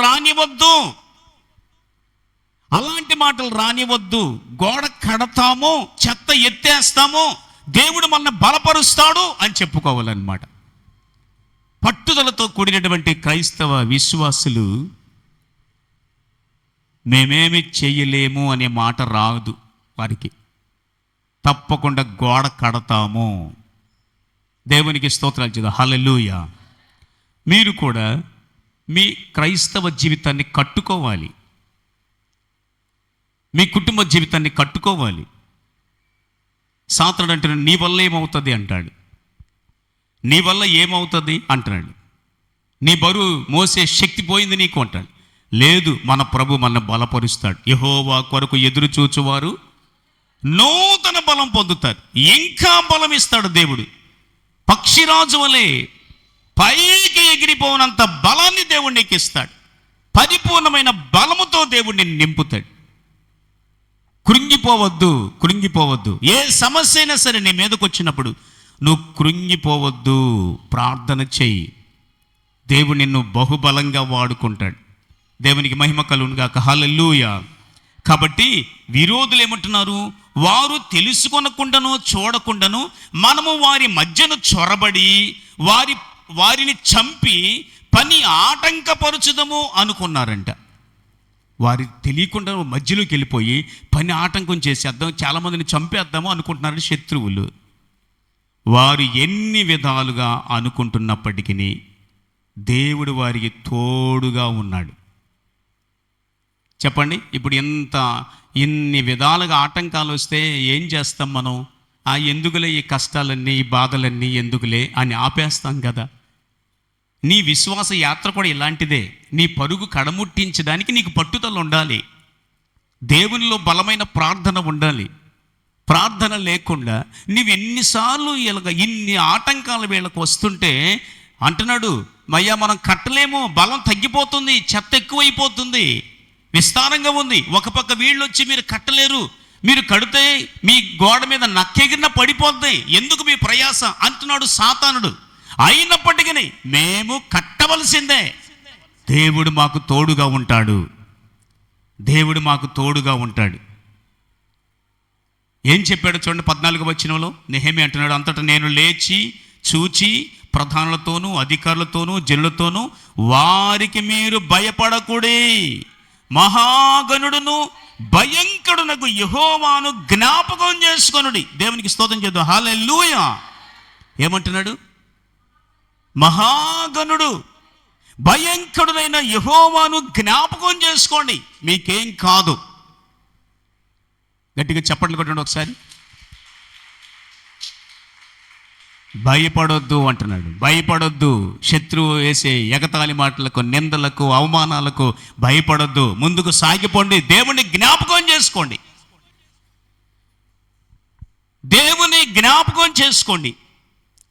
రానివద్దు. గోడ కడతాము, చెత్త ఎత్తేస్తాము, దేవుడు మనల్ని బలపరుస్తాడు అని చెప్పుకోవాలన్నమాట. పట్టుదలతో కూడినటువంటి క్రైస్తవ విశ్వాసులు మేమేమి చెయ్యలేము అనే మాట రాదు వారికి. తప్పకుండా గోడ కడతాము. దేవునికి స్తోత్రాలు చేద్దాం. హల్లెలూయా. మీరు కూడా మీ క్రైస్తవ జీవితాన్ని కట్టుకోవాలి, మీ కుటుంబ జీవితాన్ని కట్టుకోవాలి. సాతానుడు అంటాడు, నీ వల్ల ఏమవుతుంది అంటాడు. నీ వల్ల ఏమవుతుంది అంటున్నాడు. నీ బరువు మోసే శక్తి పోయింది నీకు అంటాడు. లేదు, మన ప్రభు మనల్ని బలపరుస్తాడు. యెహోవా కొరకు ఎదురు చూచువారు నూతన బలం పొందుతారు. ఇంకా బలం ఇస్తాడు దేవుడు. పక్షిరాజు వలె పైకి ఎగిరిపోనంత బలాన్ని దేవుడు నీకు ఇస్తాడు. పరిపూర్ణమైన బలముతో దేవుడిని నింపుతాడు. కృంగిపోవద్దు. ఏ సమస్య అయినా సరే నీ మీదకి వచ్చినప్పుడు నువ్వు కృంగిపోవద్దు. ప్రార్థన చెయ్యి. దేవుడు నిన్ను బహుబలంగా వాడుకుంటాడు. దేవునికి మహిమ కలుగును గాక. హల్లెలూయా. కాబట్టి విరోధులు ఏమంటున్నారు? వారు తెలుసుకొనకుండాను చూడకుండాను మనము వారి మధ్యను చొరబడి వారిని చంపి పని ఆటంకపరుచుదము అనుకున్నారంట. వారి తెలియకుండా మధ్యలోకి వెళ్ళిపోయి పని ఆటంకం చేసేద్దాం, చాలామందిని చంపేద్దాము అనుకుంటున్నారు శత్రువులు. వారు ఎన్ని విధాలుగా అనుకుంటున్నప్పటికీ దేవుడు వారికి తోడుగా ఉన్నాడు. చెప్పండి, ఇప్పుడు ఇన్ని విధాలుగా ఆటంకాలు వస్తే ఏం చేస్తాం మనం? ఎందుకులే ఈ కష్టాలన్నీ, ఈ బాధలన్నీ ఎందుకులే అని ఆపేస్తాం కదా. నీ విశ్వాస యాత్ర కూడా ఇలాంటిదే. నీ పరుగు కడముట్టించడానికి నీకు పట్టుదల ఉండాలి. దేవునిలో బలమైన ప్రార్థన ఉండాలి. ప్రార్థన లేకుండా నీవు ఎన్నిసార్లు ఇన్ని ఆటంకాలు వీళ్ళకు వస్తుంటే అంటున్నాడు, అయ్యా మనం కట్టలేము, బలం తగ్గిపోతుంది, చెత్త ఎక్కువైపోతుంది, విస్తారంగా ఉంది. ఒక పక్క వీళ్ళు వచ్చి మీరు కట్టలేరు, మీరు కడితే మీ గోడ మీద నక్కెగిరిన పడిపోద్ది, ఎందుకు మీ ప్రయాస అంటున్నాడు సాతానుడు. అయినప్పటికీ మేము కట్టవలసిందే. దేవుడు మాకు తోడుగా ఉంటాడు. ఏం చెప్పాడు చూడండి 14వ వచనంలో. నెహెమ్యా అంటున్నాడు, అంతటా నేను లేచి చూచి ప్రధానులతోనూ అధికారులతోనూ జనులతోనూ వారికి మీరు భయపడకుడి, మహాగణుడును భయంకరునకు యెహోవాను జ్ఞాపకం చేసుకొనుడి. దేవునికి స్తోత్రం చేద్దాం. హల్లెలూయా. ఏమంటున్నాడు? మహాగణుడు భయంకరుడైన యెహోవాను జ్ఞాపకం చేసుకోండి, మీకేం కాదు. గట్టిగా చప్పట్లు కొట్టండి ఒకసారి. భయపడొద్దు అంటున్నాడు. భయపడొద్దు. శత్రువు వేసే ఎగతాళి మాటలకు, నిందలకు, అవమానాలకు భయపడొద్దు. ముందుకు సాగిపోండి. దేవుని జ్ఞాపకం చేసుకోండి.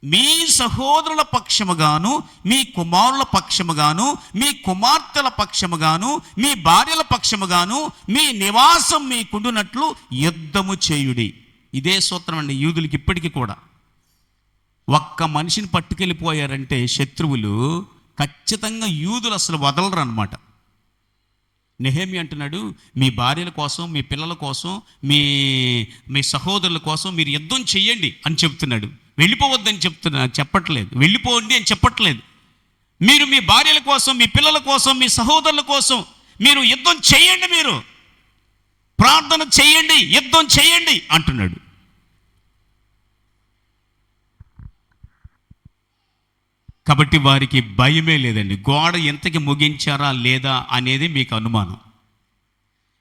మీ సహోదరుల పక్షముగాను, మీ కుమారుల పక్షముగాను, మీ కుమార్తెల పక్షముగాను, మీ భార్యల పక్షముగాను మీ నివాసం మీకుండునట్లు యుద్ధము చేయుడి. ఇదే సూత్రం అండి యూదులకి ఇప్పటికీ కూడా. ఒక్క మనిషిని పట్టుకెళ్ళిపోయారంటే శత్రువులు ఖచ్చితంగా యూదులు అసలు వదలరు అనమాట. నెహెమ్యా అంటున్నాడు, మీ భార్యల కోసం, మీ పిల్లల కోసం, మీ సహోదరుల కోసం మీరు యుద్ధం చెయ్యండి అని చెప్తున్నాడు. వెళ్ళిపోవద్దని చెప్పట్లేదు, వెళ్ళిపోండి అని చెప్పట్లేదు. మీరు మీ భార్యల కోసం, మీ పిల్లల కోసం, మీ సహోదరుల కోసం మీరు యుద్ధం చేయండి, మీరు ప్రార్థన చేయండి, యుద్ధం చేయండి అంటున్నాడు. కాబట్టి వారికి భయమే లేదండి. గోడ ఎంతకి ముగించారా లేదా అనేది మీకు అనుమానం.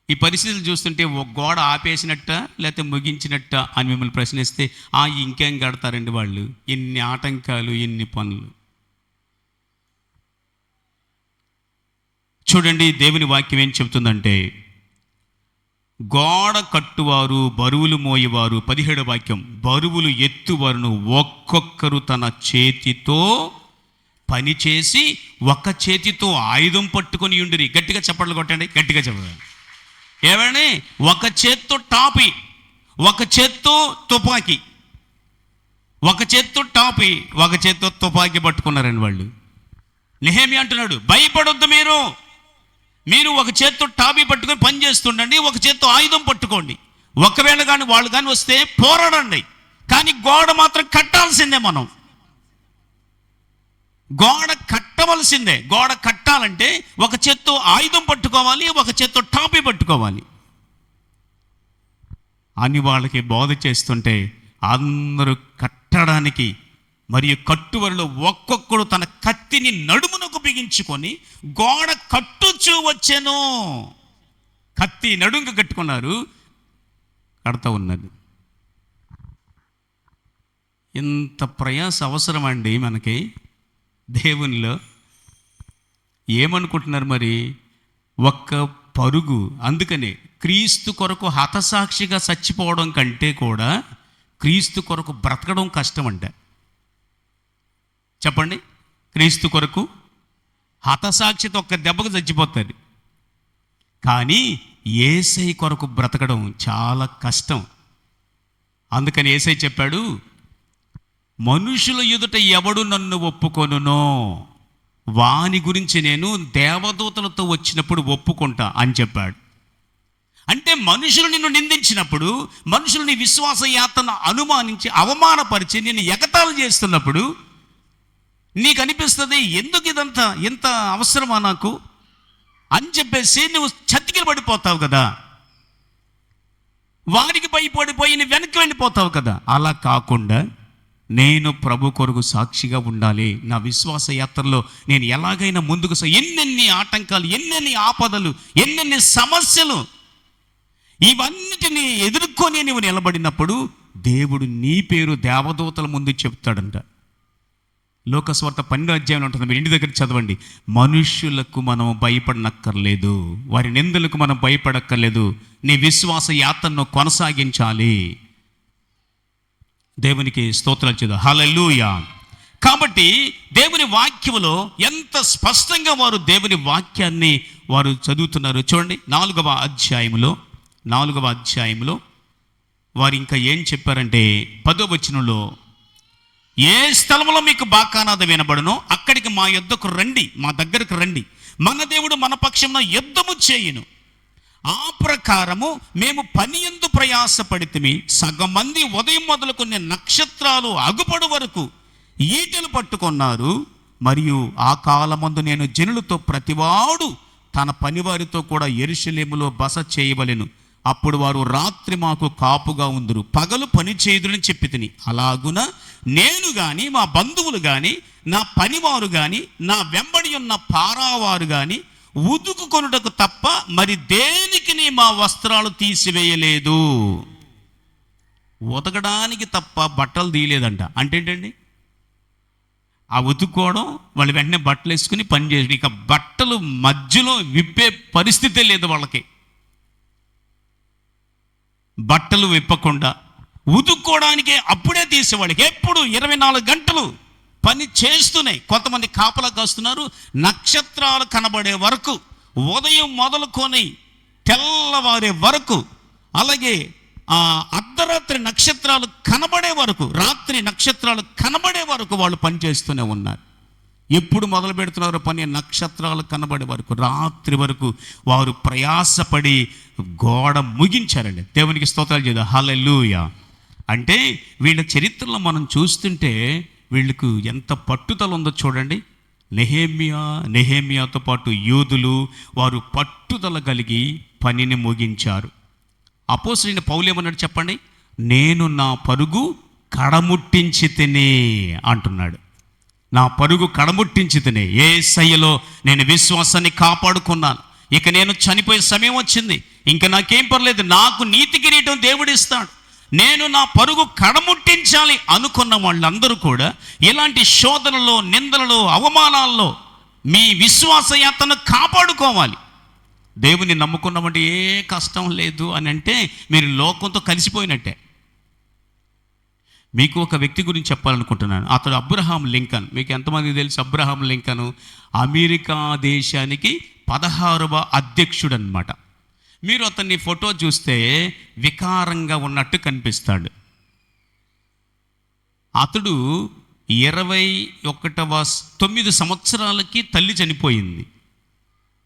ఈ పరిస్థితులు చూస్తుంటే ఒక గోడ ఆపేసినట్ట లేకపోతే ముగించినట్ట అని మిమ్మల్ని ప్రశ్నిస్తే ఇంకేం కడతారండి వాళ్ళు, ఇన్ని ఆటంకాలు, ఇన్ని పనులు. చూడండి దేవుని వాక్యం ఏం చెబుతుందంటే, గోడ కట్టువారు, బరువులు మోయేవారు, 17 వాక్యం, బరువులు ఎత్తువారును ఒక్కొక్కరు తన చేతితో పనిచేసి ఒక చేతితో ఆయుధం పట్టుకొని ఉండిరి. గట్టిగా చప్పట్లు కొట్టండి, గట్టిగా చెప్పండి. ఏమండి, ఒక చేత్తో టాపి, ఒక చేత్తో తుపాకీ, ఒక చేత్తో టాపి, ఒక చేత్తో తుపాకీ పట్టుకున్నారండి వాళ్ళు. నెహెమ్యా అంటున్నాడు, భయపడొద్దు, మీరు ఒక చేత్తో టాపీ పట్టుకొని పని చేస్తుండండి, ఒక చేత్తో ఆయుధం పట్టుకోండి. ఒకవేళ కానీ వాళ్ళు కానీ వస్తే పోరాడండి, కానీ గోడ మాత్రం కట్టాల్సిందే. మనం గోడ కట్టవలసిందే. గోడ కట్టాలంటే ఒక చేత్తో ఆయుధం పట్టుకోవాలి, ఒక చేత్తో టాపీ పట్టుకోవాలి అని వాళ్ళకి బోధ చేస్తుంటే అందరూ కట్టడానికి మరియు కట్టువరిలో ఒక్కొక్కడు తన కత్తిని నడుమునకు బిగించుకొని గోడ కట్టుచూ వచ్చాను. కత్తి నడుముకు కట్టుకున్నారు, కడతా ఉన్నది. ఇంత ప్రయాస అవసరమండి మనకి దేవునిలో? ఏమనుకుంటున్నారు మరి? ఒక్క పరుగు. అందుకనే క్రీస్తు కొరకు హతసాక్షిగా చచ్చిపోవడం కంటే కూడా క్రీస్తు కొరకు బ్రతకడం కష్టం అంట. చెప్పండి, క్రీస్తు కొరకు హతసాక్షితో ఒక్క దెబ్బకు చచ్చిపోతుంది, కానీ యేసై కొరకు బ్రతకడం చాలా కష్టం. అందుకని యేసై చెప్పాడు, మనుషుల ఎదుట ఎవడు నన్ను ఒప్పుకొనునో వాని గురించి నేను దేవదూతలతో వచ్చినప్పుడు ఒప్పుకుంటా అని చెప్పాడు. అంటే మనుషులు నిన్ను నిందించినప్పుడు, మనుషులు నీ విశ్వాస యాత్రను అనుమానించి అవమానపరిచి నిన్ను ఎగతాళి చేస్తున్నప్పుడు నీకు అనిపిస్తుంది, ఎందుకు ఇదంతా, ఎంత అవసరమా నాకు అని చెప్పేసి నువ్వు చతికిలు పడిపోతావు కదా, వారికి భయపడిపోయి నువ్వు వెనక్కి వెళ్ళిపోతావు కదా. అలా కాకుండా నేను ప్రభు కొరకు సాక్షిగా ఉండాలి, నా విశ్వాస యాత్రలో నేను ఎలాగైనా ముందుకు ఎన్నెన్ని ఆటంకాలు, ఎన్నెన్ని ఆపదలు, ఎన్నెన్ని సమస్యలు, ఇవన్నిటిని ఎదుర్కొని నువ్వు నిలబడినప్పుడు దేవుడు నీ పేరు దేవదూతల ముందు చెప్తాడంట. లోకస్వార్త 12వ అధ్యాయంలో ఉంటుంది, మీరు ఇంటి దగ్గర చదవండి. మనుష్యులకు మనం భయపడనక్కర్లేదు, వారి నిందలకు మనం భయపడక్కర్లేదు, నీ విశ్వాస యాత్రను కొనసాగించాలి. దేవునికి స్తోత్రాలు చేద్దాం. హల్లెలూయా. కాబట్టి దేవుని వాక్యములో ఎంత స్పష్టంగా వారు దేవుని వాక్యాన్ని వారు చదువుతున్నారు చూడండి. 4వ అధ్యాయంలో వారు ఇంకా ఏం చెప్పారంటే 10వ వచనంలో, ఏ స్థలంలో మీకు బాకానాద వినబడునో అక్కడికి మా యొద్దకు రండి, మా దగ్గరకు రండి, మన దేవుడు మన పక్షంలో యుద్ధము చేయును. ఆ ప్రకారము మేము పని యందు ప్రయాసపడితిమి. సగం మంది ఉదయం మొదలుకొని నక్షత్రాలు అగుపడు వరకు ఈటెలు పట్టుకున్నారు. మరియు ఆ కాలమందు నేను జనులతో ప్రతివాడు తన పనివారితో కూడా యెరూషలేములో బస చేయవలెను. అప్పుడు వారు రాత్రి మాకు కాపుగా ఉందురు, పగలు పని చేయుదురని చెప్పి తిని. అలాగున నేను కానీ, మా బంధువులు కానీ, నా పనివారు కానీ, నా వెంబడి ఉన్న పారావారు కానీ ఉదుకుకొనుటకు తప్ప మరి దేనికి మా వస్త్రాలు తీసివేయలేదు. ఉతకడానికి తప్ప బట్టలు తీయలేదంట. అంటే ఏంటండి? ఆ ఉతుక్కోవడం, వాళ్ళు వెంటనే బట్టలు వేసుకుని పని చేసి, ఇక బట్టలు మధ్యలో విప్పే పరిస్థితే లేదు వాళ్ళకి. బట్టలు విప్పకుండా ఉతుక్కోవడానికే అప్పుడే తీసేవాళ్ళకి. ఎప్పుడు 24 గంటలు పని చేస్తూనే. కొంతమంది కాపలా కాస్తున్నారు, నక్షత్రాలు కనబడే వరకు, ఉదయం మొదలుకొని తెల్లవారే వరకు, అలాగే అర్ధరాత్రి నక్షత్రాలు కనబడే వరకు, రాత్రి నక్షత్రాలు కనబడే వరకు వాళ్ళు పనిచేస్తూనే ఉన్నారు. ఎప్పుడు మొదలు పెడుతున్నారు పని? నక్షత్రాలు కనబడే వరకు, రాత్రి వరకు వారు ప్రయాసపడి గోడ ముగించారండి. దేవునికి స్తోత్రాలు చేద్దాం. హల్లెలూయా. అంటే వీళ్ళ చరిత్రలో మనం చూస్తుంటే వీళ్ళకు ఎంత పట్టుదల ఉందో చూడండి. నెహెమ్యాతో పాటు యూదులు వారు పట్టుదల కలిగి పనిని ముగించారు. అపోస్తలుడైన పౌలు ఏమన్నాడు చెప్పండి? నేను నా పరుగు కడముట్టించి తిని అంటున్నాడు. నా పరుగు కడముట్టించి తిని, యేసయ్యలో నేను విశ్వాసాన్ని కాపాడుకున్నాను. ఇక నేను చనిపోయే సమయం వచ్చింది, ఇంకా నాకేం పర్లేదు, నాకు నీతి కిరీటం దేవుడిస్తాడు. నేను నా పరుగు కడముట్టించాలి అనుకున్న వాళ్ళందరూ కూడా ఇలాంటి శోధనలో, నిందలలో, అవమానాల్లో మీ విశ్వాస యాత్రను కాపాడుకోవాలి. దేవుని నమ్ముకున్నామంటే ఏ కష్టం లేదు అని అంటే మీరు లోకంతో కలిసిపోయినట్టే. మీకు ఒక వ్యక్తి గురించి చెప్పాలనుకుంటున్నాను. అతడు అబ్రహాం లింకన్. మీకు ఎంతమంది తెలుసు అబ్రహాం లింకన్? అమెరికా దేశానికి 16వ అధ్యక్షుడు అన్నమాట. మీరు అతన్ని ఫోటో చూస్తే వికారంగా ఉన్నట్టు కనిపిస్తాడు. అతడు 9 సంవత్సరాలకి తల్లి చనిపోయింది.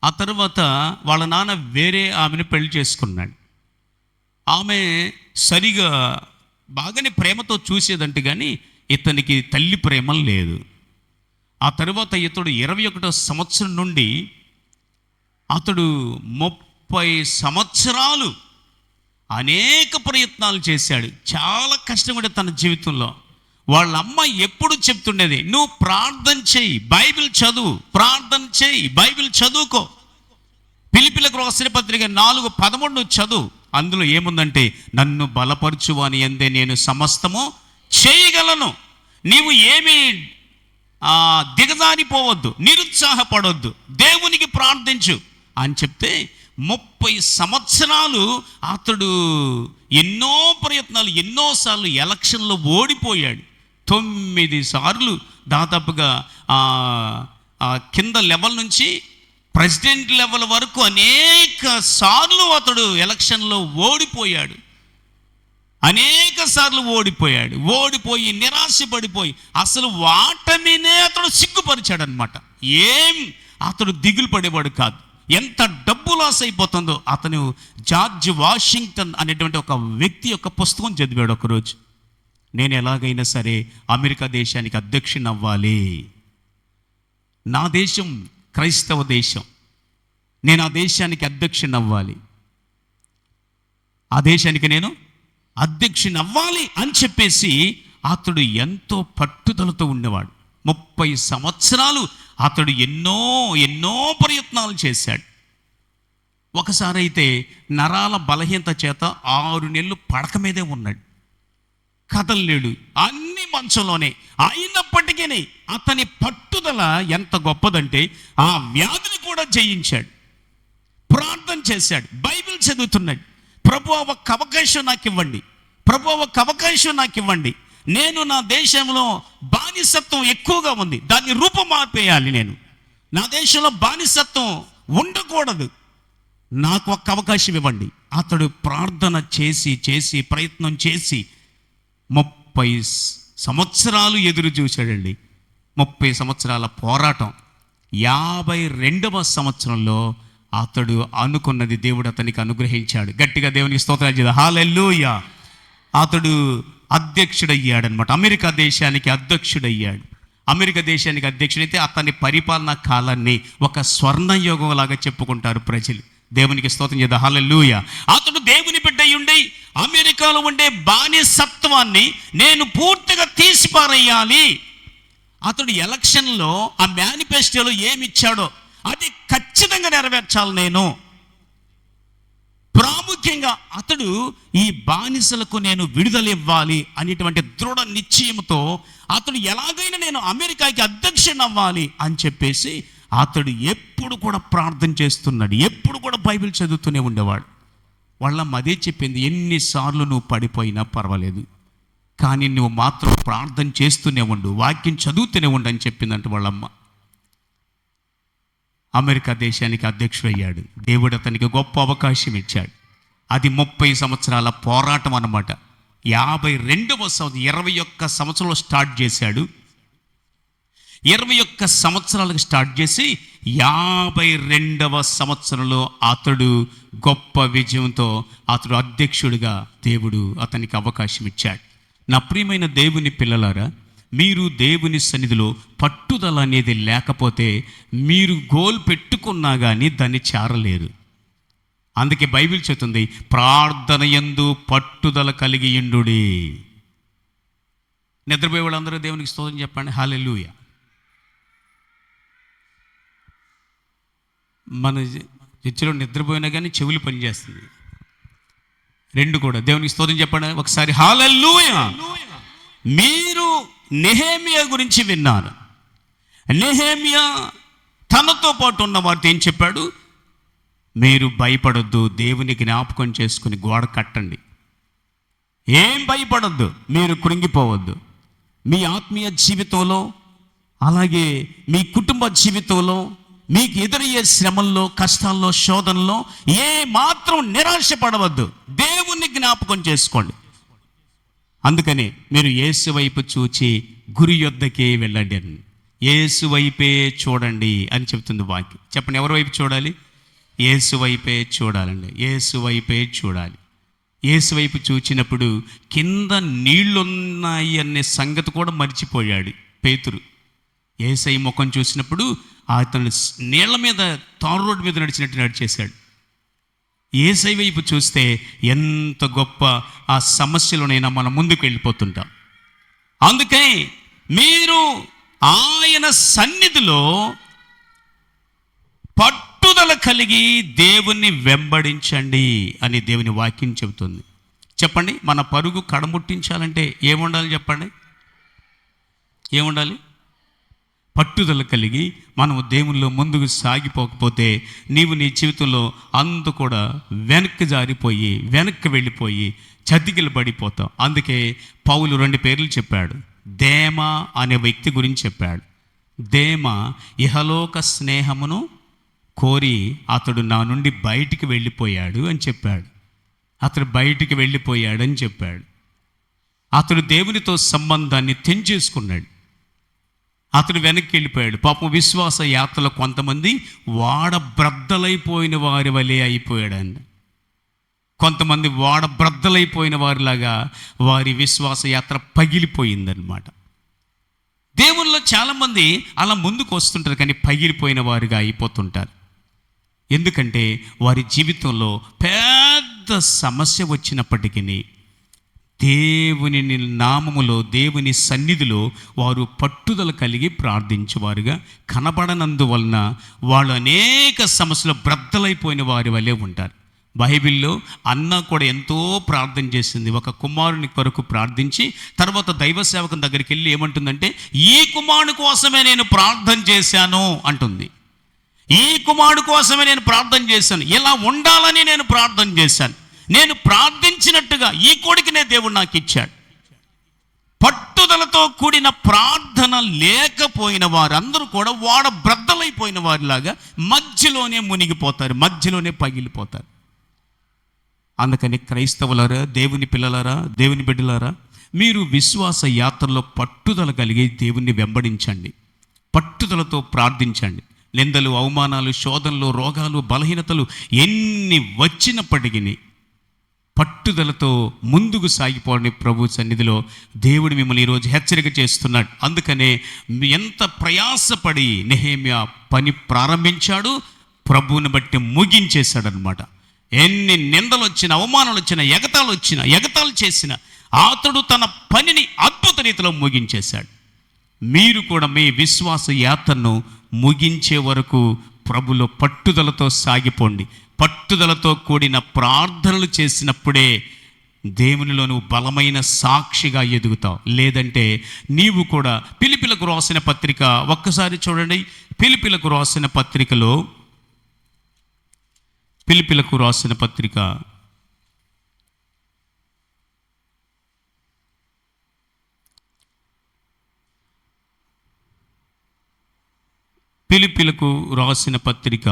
ఆ తర్వాత వాళ్ళ నాన్న వేరే ఆమెను పెళ్లి చేసుకున్నాడు. ఆమె సరిగా బాగానే ప్రేమతో చూసేదంటే కానీ ఇతనికి తల్లి ప్రేమ లేదు. ఆ తర్వాత ఇతడు 21వ సంవత్సరం నుండి అతడు 30 సంవత్సరాలు అనేక ప్రయత్నాలు చేశాడు. చాలా కష్టపడే తన జీవితంలో. వాళ్ళ అమ్మ ఎప్పుడు చెప్తుండేది, నువ్వు ప్రార్థన చేయి, బైబిల్ చదువు, ప్రార్థన చేయి, బైబిల్ చదువుకో. ఫిలిప్పీయులకు రాసిన పత్రిక 4:13 చదువు. అందులో ఏముందంటే, నన్ను బలపరచువాని యందే నేను సమస్తము చేయగలను. నీవు ఏమీ దిగజారిపోవద్దు, నిరుత్సాహపడవద్దు, దేవునికి ప్రార్థించు అని చెప్తే 30 సంవత్సరాలు అతడు ఎన్నో ప్రయత్నాలు, ఎన్నోసార్లు ఎలక్షన్లో ఓడిపోయాడు. 9 సార్లు దాదాపుగా కింద లెవెల్ నుంచి ప్రెసిడెంట్ లెవెల్ వరకు అనేక సార్లు అతడు ఎలక్షన్లో ఓడిపోయాడు. అనేక సార్లు ఓడిపోయి నిరాశపడిపోయి అసలు వాటమినే అతడు సిగ్గుపరిచాడు అనమాట. అతడు దిగులు పడేవాడు కాదు. ఎంత డబ్బు లాస్ అయిపోతుందో. అతను జార్జ్ వాషింగ్టన్ అనేటువంటి ఒక వ్యక్తి యొక్క పుస్తకం చదివాడు ఒకరోజు. నేను ఎలాగైనా సరే అమెరికా దేశానికి అధ్యక్షుని అవ్వాలి, నా దేశం క్రైస్తవ దేశం, నేను ఆ దేశానికి అధ్యక్షుని అవ్వాలి, ఆ దేశానికి నేను అధ్యక్షుని అవ్వాలి అని చెప్పేసి అతడు ఎంతో పట్టుదలతో ఉండేవాడు. 30 సంవత్సరాలు అతడు ఎన్నో ప్రయత్నాలు చేశాడు. ఒకసారి అయితే నరాల బలహీనత చేత 6 నెలలు పడక మీదే ఉన్నాడు, కదలలేడు, అన్ని మంచంలోనే. అయినప్పటికీ అతని పట్టుదల ఎంత గొప్పదంటే ఆ వ్యాధిని కూడా జయించాడు. ప్రార్థన చేశాడు, బైబిల్ చదువుతున్నాడు. ప్రభువా ఒక్క అవకాశం నాకు ఇవ్వండి, ప్రభువా ఒక్క అవకాశం నాకు ఇవ్వండి. నేను నా దేశంలో బానిసత్వం ఎక్కువగా ఉంది, దాన్ని రూపుమాపేయాలి. నా దేశంలో బానిసత్వం ఉండకూడదు, నాకు ఒక్క అవకాశం ఇవ్వండి. అతడు ప్రార్థన చేసి ప్రయత్నం చేసి 30 సంవత్సరాలు ఎదురు చూశాడండి. 30 సంవత్సరాల పోరాటం. 52వ సంవత్సరంలో అతడు అనుకున్నది దేవుడు అతనికి అనుగ్రహించాడు. గట్టిగా దేవునికి స్తోత్రాలు చేద్దాం. హల్లెలూయా. అతడు అధ్యక్షుడయ్యాడనమాట. అమెరికా దేశానికి అధ్యక్షుడయ్యాడు. అమెరికా దేశానికి అధ్యక్షుడైతే అతని పరిపాలనా కాలాన్ని ఒక స్వర్ణయుగం లాగా చెప్పుకుంటారు ప్రజలు. దేవునికి స్తోత్రం చేద్దాం. హల్లెలూయా. అతడు దేవుని బిడ్డ ఉండి అమెరికాలో ఉండే బానిసత్వాన్ని నేను పూర్తిగా తీసిపారేయాలి. అతడు ఎలక్షన్లో ఆ మేనిఫెస్టోలో ఏమి ఇచ్చాడో అది ఖచ్చితంగా నెరవేర్చాలి నేను. ప్రాముఖ్యంగా అతడు ఈ బానిసలకు నేను విడుదల ఇవ్వాలి అనేటువంటి దృఢ నిశ్చయంతో అతడు ఎలాగైనా నేను అమెరికాకి అధ్యక్షుని అవ్వాలి అని చెప్పేసి అతడు ఎప్పుడు కూడా ప్రార్థన చేస్తున్నాడు, ఎప్పుడు కూడా బైబిల్ చదువుతూనే ఉండేవాడు. వాళ్ళమ్మ అదే చెప్పింది, ఎన్నిసార్లు నువ్వు పడిపోయినా పర్వాలేదు, కానీ నువ్వు మాత్రం ప్రార్థన చేస్తూనే ఉండు, వాక్యం చదువుతూనే ఉండు అని చెప్పిందంట వాళ్ళమ్మ. అమెరికా దేశానికి అధ్యక్షుడయ్యాడు. దేవుడు అతనికి గొప్ప అవకాశం ఇచ్చాడు. అది 30 సంవత్సరాల పోరాటం అన్నమాట. 52వ సంవత్సరం 21 సంవత్సరంలో స్టార్ట్ చేశాడు. 21 సంవత్సరాలకు స్టార్ట్ చేసి 52వ సంవత్సరంలో అతడు గొప్ప విజయంతో అతడు అధ్యక్షుడిగా దేవుడు అతనికి అవకాశం ఇచ్చాడు. నా ప్రియమైన దేవుని పిల్లలారా, మీరు దేవుని సన్నిధిలో పట్టుదల అనేది లేకపోతే మీరు గోల్ పెట్టుకున్నా కానీ దాన్ని చేరలేరు. అందుకే బైబిల్ చెప్తుంది, ప్రార్థన యందు పట్టుదల కలిగి ఉండుడి. నిద్రపోయే వాళ్ళందరూ దేవునికి స్తోత్రం చెప్పండి. హల్లెలూయా. మన చర్చిలో నిద్రపోయినా కానీ చెవులు పనిచేస్తుంది, రెండు కూడా. దేవునికి స్తోత్రం చెప్పండి ఒకసారి. హల్లెలూయా. మీరు నెహెమ్యా గురించి విన్నారు. నెహెమ్యా తనతో పాటు ఉన్న వారితో ఏం చెప్పాడు? మీరు భయపడొద్దు, దేవుని జ్ఞాపకం చేసుకుని గోడ కట్టండి. ఏం భయపడొద్దు, మీరు కృంగిపోవద్దు. మీ ఆత్మీయ జీవితంలో, అలాగే మీ కుటుంబ జీవితంలో, మీకు ఎదురయ్యే శ్రమల్లో, కష్టాల్లో, శోధనలో ఏ మాత్రం నిరాశ పడవద్దు. దేవుణ్ణి జ్ఞాపకం చేసుకోండి. అందుకని మీరు యేసు వైపు చూచి గురి యొద్దకే వెళ్ళండి అని, యేసు వైపే చూడండి అని చెప్తుంది వాక్యం. చెప్పండి, ఎవరి వైపు చూడాలి? యేసు వైపే చూడాలండి. యేసు వైపే చూడాలి. యేసు వైపు చూచినప్పుడు కింద నీళ్లున్నాయి అనే సంగతి కూడా మర్చిపోయాడు పేతురు. యేసయ్య ముఖం చూసినప్పుడు అతను నీళ్ల మీద, తారు రోడ్డు మీద నడిచినట్టు నడిచేశాడు. యేసయ్య వైపు చూస్తే ఎంత గొప్ప ఆ సమస్యలోనైనా మనం ముందుకు వెళ్ళిపోతుంటాం. అందుకే మీరు ఆయన సన్నిధిలో పట్టుదల కలిగి దేవుణ్ణి వెంబడించండి అని దేవుని వాక్యం చెబుతుంది. చెప్పండి, మన పరుగు కడముట్టించాలంటే ఏముండాలి చెప్పండి? ఏముండాలి? పట్టుదల కలిగి మనము దేవునిలో ముందుకు సాగిపోకపోతే నీవు నీ జీవితంలో అందు కూడా వెనక్కి జారిపోయి, వెనక్కి వెళ్ళిపోయి చతికిలు పడిపోతావు. అందుకే పౌలు 2 పేర్లు చెప్పాడు. దేమ అనే వ్యక్తి గురించి చెప్పాడు. దేమ ఇహలోక స్నేహమును కోరి అతడు నా నుండి బయటికి వెళ్ళిపోయాడు అని చెప్పాడు. అతడు బయటికి వెళ్ళిపోయాడని చెప్పాడు. అతడు దేవునితో సంబంధాన్ని తెంచేసుకున్నాడు. అతడు వెనక్కి వెళ్ళిపోయాడు. పాపం విశ్వాస యాత్రలో కొంతమంది వాడబ్రద్దలైపోయిన వారి వలె అయిపోయాడండి. కొంతమంది వాడబ్రద్దలైపోయిన వారిలాగా వారి విశ్వాస యాత్ర పగిలిపోయిందనమాట. దేవుల్లో చాలామంది అలా ముందుకు వస్తుంటారు, కానీ పగిలిపోయిన వారుగా అయిపోతుంటారు. ఎందుకంటే వారి జీవితంలో పెద్ద సమస్య వచ్చినప్పటికీ దేవుని నామములో, దేవుని సన్నిధిలో వారు పట్టుదల కలిగి ప్రార్థించేవారుగా కనబడనందువలన వాళ్ళు అనేక సమస్యలు బ్రద్దలైపోయిన వారి వల్లే ఉంటారు. బైబిల్లో అన్న కూడా ఎంతో ప్రార్థన చేసింది. ఒక కుమారుని కొరకు ప్రార్థించి తర్వాత దైవ సేవకుని దగ్గరికి వెళ్ళి ఏమంటుందంటే, ఈ కుమారుని కోసమే నేను ప్రార్థన చేశాను అంటుంది. ఈ కుమారుడు కోసమే నేను ప్రార్థన చేశాను, ఇలా ఉండాలని నేను ప్రార్థన చేశాను, నేను ప్రార్థించినట్టుగా ఈ కొడుకునే దేవుడు నాకు ఇచ్చాడు. పట్టుదలతో కూడిన ప్రార్థన లేకపోయిన వారందరూ కూడా బ్రద్దలైపోయిన వారిలాగా మధ్యలోనే మునిగిపోతారు, మధ్యలోనే పగిలిపోతారు. అందుకని క్రైస్తవులారా, దేవుని పిల్లలారా, దేవుని బిడ్డలారా, మీరు విశ్వాస యాత్రలో పట్టుదల కలిగి దేవుణ్ణి వెంబడించండి. పట్టుదలతో ప్రార్థించండి. నిందలు, అవమానాలు, శోధనలు, రోగాలు, బలహీనతలు ఎన్ని వచ్చినప్పటికీ పట్టుదలతో ముందుకు సాగిపోండి. ప్రభు సన్నిధిలో దేవుడు మిమ్మల్ని ఈరోజు హెచ్చరిక చేస్తున్నాడు. అందుకనే ఎంత ప్రయాసపడి నెహెమ్యా పని ప్రారంభించాడు, ప్రభువుని బట్టి ముగించేశాడు అనమాట. ఎన్ని నిందలు వచ్చినా, అవమానాలు వచ్చినా, ఎగతాలు చేసిన అతడు తన పనిని అద్భుత రీతిలో ముగించేశాడు. మీరు కూడా మీ విశ్వాస యాత్రను ముగించే వరకు ప్రభులో పట్టుదలతో సాగిపోండి. పట్టుదలతో కూడిన ప్రార్థనలు చేసినప్పుడే దేవునిలో నువ్వు బలమైన సాక్షిగా ఎదుగుతావు. లేదంటే నీవు కూడా ఫిలిప్పీలకు రాసిన పత్రిక ఒక్కసారి చూడండి. ఫిలిప్పీలకు రాసిన పత్రికలో, ఫిలిప్పీలకు రాసిన పత్రిక ఫిలిప్పీలకు రాసిన పత్రిక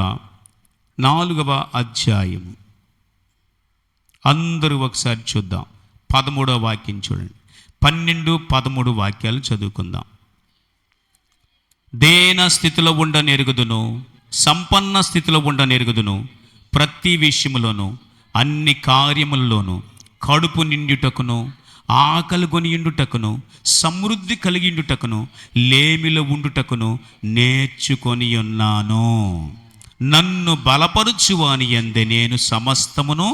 4వ అధ్యాయం. అందరూ ఒకసారి చూద్దాం. 13వ వాక్యం చూడండి. 12, 13 వాక్యాలు చదువుకుందాం. దేన స్థితిలో ఉండనెరుగుదును, సంపన్న స్థితిలో ఉండనెరుగుదును, ప్రతి విషయములోను, అన్ని కార్యములలోను, కడుపు నిండుటకును, ఆకలి కొనియుండుటకును, సమృద్ధి కలిగిండుటకును, లేమిలో ఉండుటకును నేర్చుకొని ఉన్నాను. నన్ను బలపరుచువాని యందే నేను సమస్తమును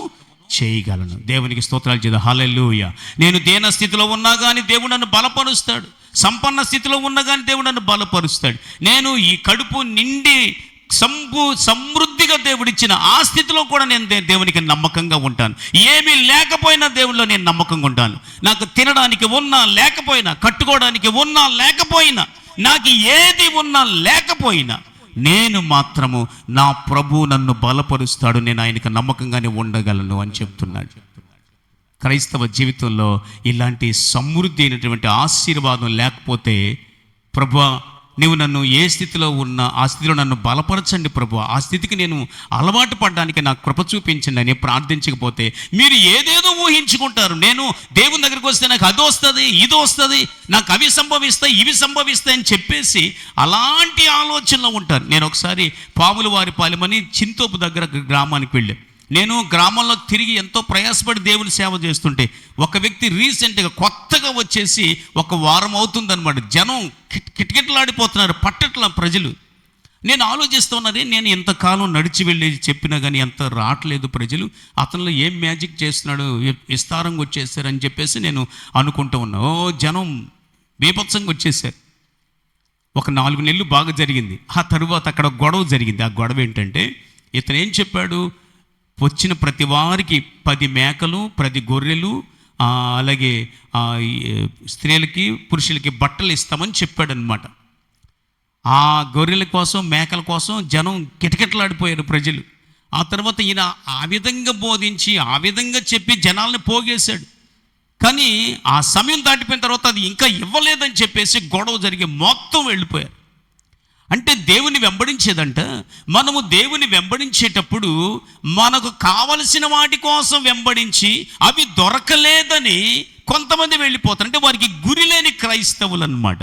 చేయగలను. దేవునికి స్తోత్రాలు చేద్దాం. హల్లెలూయా. నేను దేన స్థితిలో ఉన్నా కానీ దేవుడు నన్ను బలపరుస్తాడు. సంపన్న స్థితిలో ఉన్నా కానీ దేవుడు నన్ను బలపరుస్తాడు. నేను ఈ కడుపు నిండి సమృద్ధిగా దేవుడిచ్చిన ఆ స్థితిలో కూడా నేను దేవునికి నమ్మకంగా ఉంటాను. ఏమీ లేకపోయినా దేవుడిలో నేను నమ్మకంగా ఉంటాను. నాకు తినడానికి ఉన్నా లేకపోయినా, కట్టుకోవడానికి ఉన్నా లేకపోయినా, నాకు ఏది ఉన్నా లేకపోయినా నేను మాత్రము నా ప్రభు నన్ను బలపరుస్తాడు, నేను ఆయనకు నమ్మకంగానే ఉండగలను అని చెప్తున్నాడు. క్రైస్తవ జీవితంలో ఇలాంటి సమృద్ధి అయినటువంటి ఆశీర్వాదం లేకపోతే, ప్రభువా నువ్వు నన్ను ఏ స్థితిలో ఉన్నా ఆ స్థితిలో నన్ను బలపరచండి ప్రభువా, ఆ స్థితికి నేను అలవాటు పడడానికి నాకు కృప చూపించండి అని ప్రార్థించకపోతే మీరు ఏదేదో ఊహించుకుంటారు. నేను దేవుని దగ్గరికి వస్తే నాకు అది వస్తుంది, ఇది వస్తుంది, నాకు అవి సంభవిస్తాయి, ఇవి సంభవిస్తాయి అని చెప్పేసి అలాంటి ఆలోచనలో ఉంటారు. నేను ఒకసారి పాములవారిపాలెమని చింతోపు దగ్గర గ్రామానికి వెళ్ళాను. నేను గ్రామంలో తిరిగి ఎంతో ప్రయాసపడి దేవుని సేవ చేస్తుంటే ఒక వ్యక్తి రీసెంట్గా కొత్తగా వచ్చేసి 1 వారం అవుతుందన్నమాట. జనం కిటకిటలాడిపోతున్నారు, పట్టట్ల ప్రజలు. నేను ఆలోచిస్తున్నది, నేను ఎంతకాలం నడిచి వెళ్ళి చెప్పినా కానీ ఎంత రావట్లేదు ప్రజలు, అతనిలో ఏం మ్యాజిక్ చేస్తున్నాడు, విస్తారంగా వచ్చేసారని చెప్పేసి నేను అనుకుంటూ ఉన్నా. జనం బీభత్సంగా వచ్చేసారు. ఒక 4 నెలలు బాగా జరిగింది. ఆ తరువాత అక్కడ గొడవ జరిగింది. ఆ గొడవ ఏంటంటే, ఇతను ఏం చెప్పాడు, వచ్చిన ప్రతి వారికి 10 మేకలు 10 గొర్రెలు అలాగే స్త్రీలకి పురుషులకి బట్టలు ఇస్తామని చెప్పాడనమాట. ఆ గొర్రెల కోసం మేకల కోసం జనం కిటకిటలాడిపోయారు ప్రజలు. ఆ తర్వాత ఈయన ఆ విధంగా బోధించి ఆ విధంగా చెప్పి జనాల్ని పోగేశాడు. కానీ ఆ సమయం దాటిపోయిన తర్వాత అది ఇంకా ఇవ్వలేదని చెప్పేసి గొడవ జరిగి మొత్తం వెళ్ళిపోయారు. అంటే దేవుని వెంబడించేదంట, మనము దేవుని వెంబడించేటప్పుడు మనకు కావలసిన వాటి కోసం వెంబడించి అవి దొరకలేదని కొంతమంది వెళ్ళిపోతారు. అంటే వారికి గురి లేని క్రైస్తవులు అన్నమాట.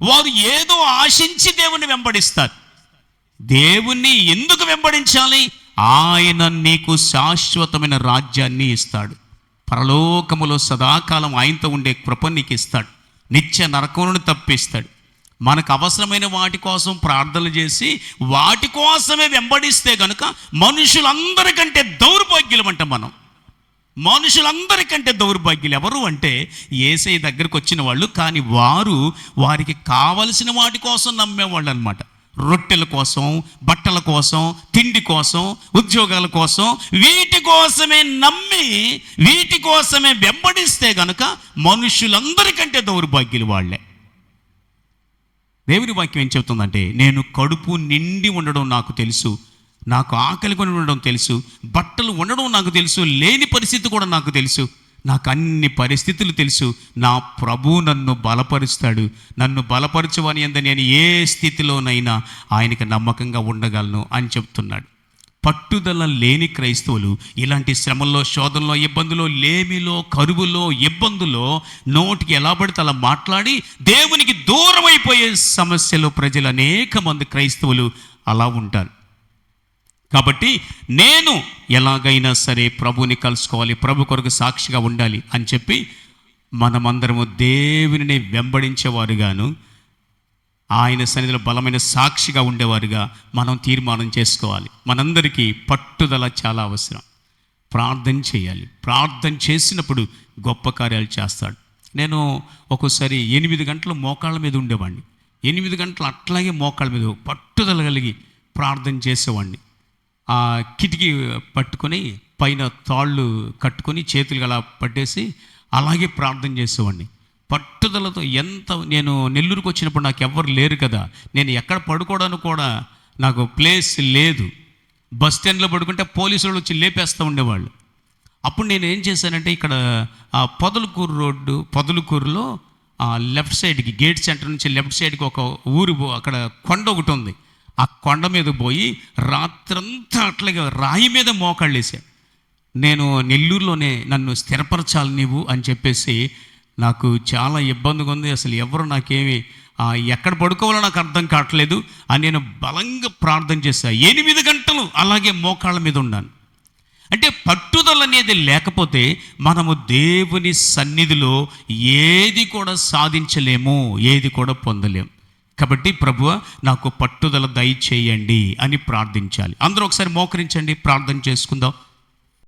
వారు ఏదో ఆశించి దేవుని వెంబడిస్తారు. దేవుణ్ణి ఎందుకు వెంబడించాలి? ఆయన నీకు శాశ్వతమైన రాజ్యాన్ని ఇస్తాడు, పరలోకములో సదాకాలం ఆయనతో ఉండే కృప నీకు ఇస్తాడు, నిత్య నరకమును తప్పిస్తాడు. మనకు అవసరమైన వాటి కోసం ప్రార్థనలు చేసి వాటి కోసమే వెంబడిస్తే కనుక మనుషులందరికంటే దౌర్భాగ్యులం అంట. మనం మనుషులందరికంటే దౌర్భాగ్యులు ఎవరు అంటే యేసయ్య దగ్గరికి వచ్చిన వాళ్ళు, కానీ వారికి కావలసిన వాటి కోసం నమ్మేవాళ్ళు అనమాట. రొట్టెల కోసం, బట్టల కోసం, తిండి కోసం, ఉద్యోగాల కోసం, వీటి కోసమే నమ్మి వీటి కోసమే వెంబడిస్తే కనుక మనుషులందరికంటే దౌర్భాగ్యులు వాళ్ళే. దేవుని వాక్యం ఏం చెబుతుందంటే, నేను కడుపు నిండి ఉండడం నాకు తెలుసు, నాకు ఆకలి కొని ఉండడం తెలుసు, బట్టలు ఉండడం నాకు తెలుసు, లేని పరిస్థితి కూడా నాకు తెలుసు, నాకు అన్ని పరిస్థితులు తెలుసు, నా ప్రభు నన్ను బలపరుస్తాడు, నన్ను బలపరచువని యందు నేను ఏ స్థితిలోనైనా ఆయనకి నమ్మకంగా ఉండగలను అని చెప్తున్నాడు. పట్టుదల లేని క్రైస్తవులు ఇలాంటి శ్రమల్లో, శోధనలో, ఇబ్బందులో, లేమిలో, కరువులో, ఇబ్బందులో నోటికి ఎలా పడితే అలా మాట్లాడి దేవునికి దూరం అయిపోయే సమస్యలో ప్రజలు అనేక మంది క్రైస్తవులు అలా ఉంటారు. కాబట్టి నేను ఎలాగైనా సరే ప్రభుని కలుసుకోవాలి, ప్రభు కొరకు సాక్షిగా ఉండాలి అని చెప్పి మనమందరము దేవుని వెంబడించేవారుగాను ఆయన సన్నిధిలో బలమైన సాక్షిగా ఉండేవారుగా మనం తీర్మానం చేసుకోవాలి. మనందరికీ పట్టుదల చాలా అవసరం. ప్రార్థన చేయాలి. ప్రార్థన చేసినప్పుడు గొప్ప కార్యాలు చేస్తాడు. నేను ఒక్కోసారి 8 గంటలు మోకాళ్ళ మీద ఉండేవాడిని. 8 గంటలు అట్లాగే మోకాళ్ళ మీద పట్టుదల కలిగి ప్రార్థన చేసేవాడిని. ఆ కిటికీ పట్టుకొని పైన తాళ్ళు కట్టుకొని చేతులు అలా పట్టేసి అలాగే ప్రార్థన చేసేవాడిని పట్టుదలతో. నేను నెల్లూరుకు వచ్చినప్పుడు నాకు ఎవ్వరు లేరు కదా, నేను ఎక్కడ పడుకోవడానికి కూడా నాకు ప్లేస్ లేదు. బస్ స్టాండ్లో పడుకుంటే పోలీసు వాళ్ళు వచ్చి లేపేస్తూ ఉండేవాళ్ళు. అప్పుడు నేను ఏం చేశానంటే, ఇక్కడ పొదలకూరులో లెఫ్ట్ సైడ్కి గేట్ సెంటర్ నుంచి లెఫ్ట్ సైడ్కి ఒక ఊరు, అక్కడ కొండ ఒకటి ఉంది. ఆ కొండ మీద పోయి రాత్రంతా అట్లాగే రాయి మీద మోకాళ్ళు వేసాను. నేను నెల్లూరులోనే నన్ను స్థిరపరచాలి నీవు అని చెప్పేసి, నాకు చాలా ఇబ్బందిగా ఉంది, అసలు ఎవరు నాకేమి ఎక్కడ పడుకోవాలో నాకు అర్థం కావట్లేదు అని నేను బలంగా ప్రార్థన చేశాను. 8 గంటలు అలాగే మోకాళ్ళ మీద ఉన్నాను. అంటే పట్టుదల అనేది లేకపోతే మనము దేవుని సన్నిధిలో ఏది కూడా సాధించలేము, ఏది కూడా పొందలేము. కాబట్టి ప్రభువా నాకు పట్టుదల దయచేయండి అని ప్రార్థించాలి. అందరూ ఒకసారి మోకరించండి, ప్రార్థన చేసుకుందాం.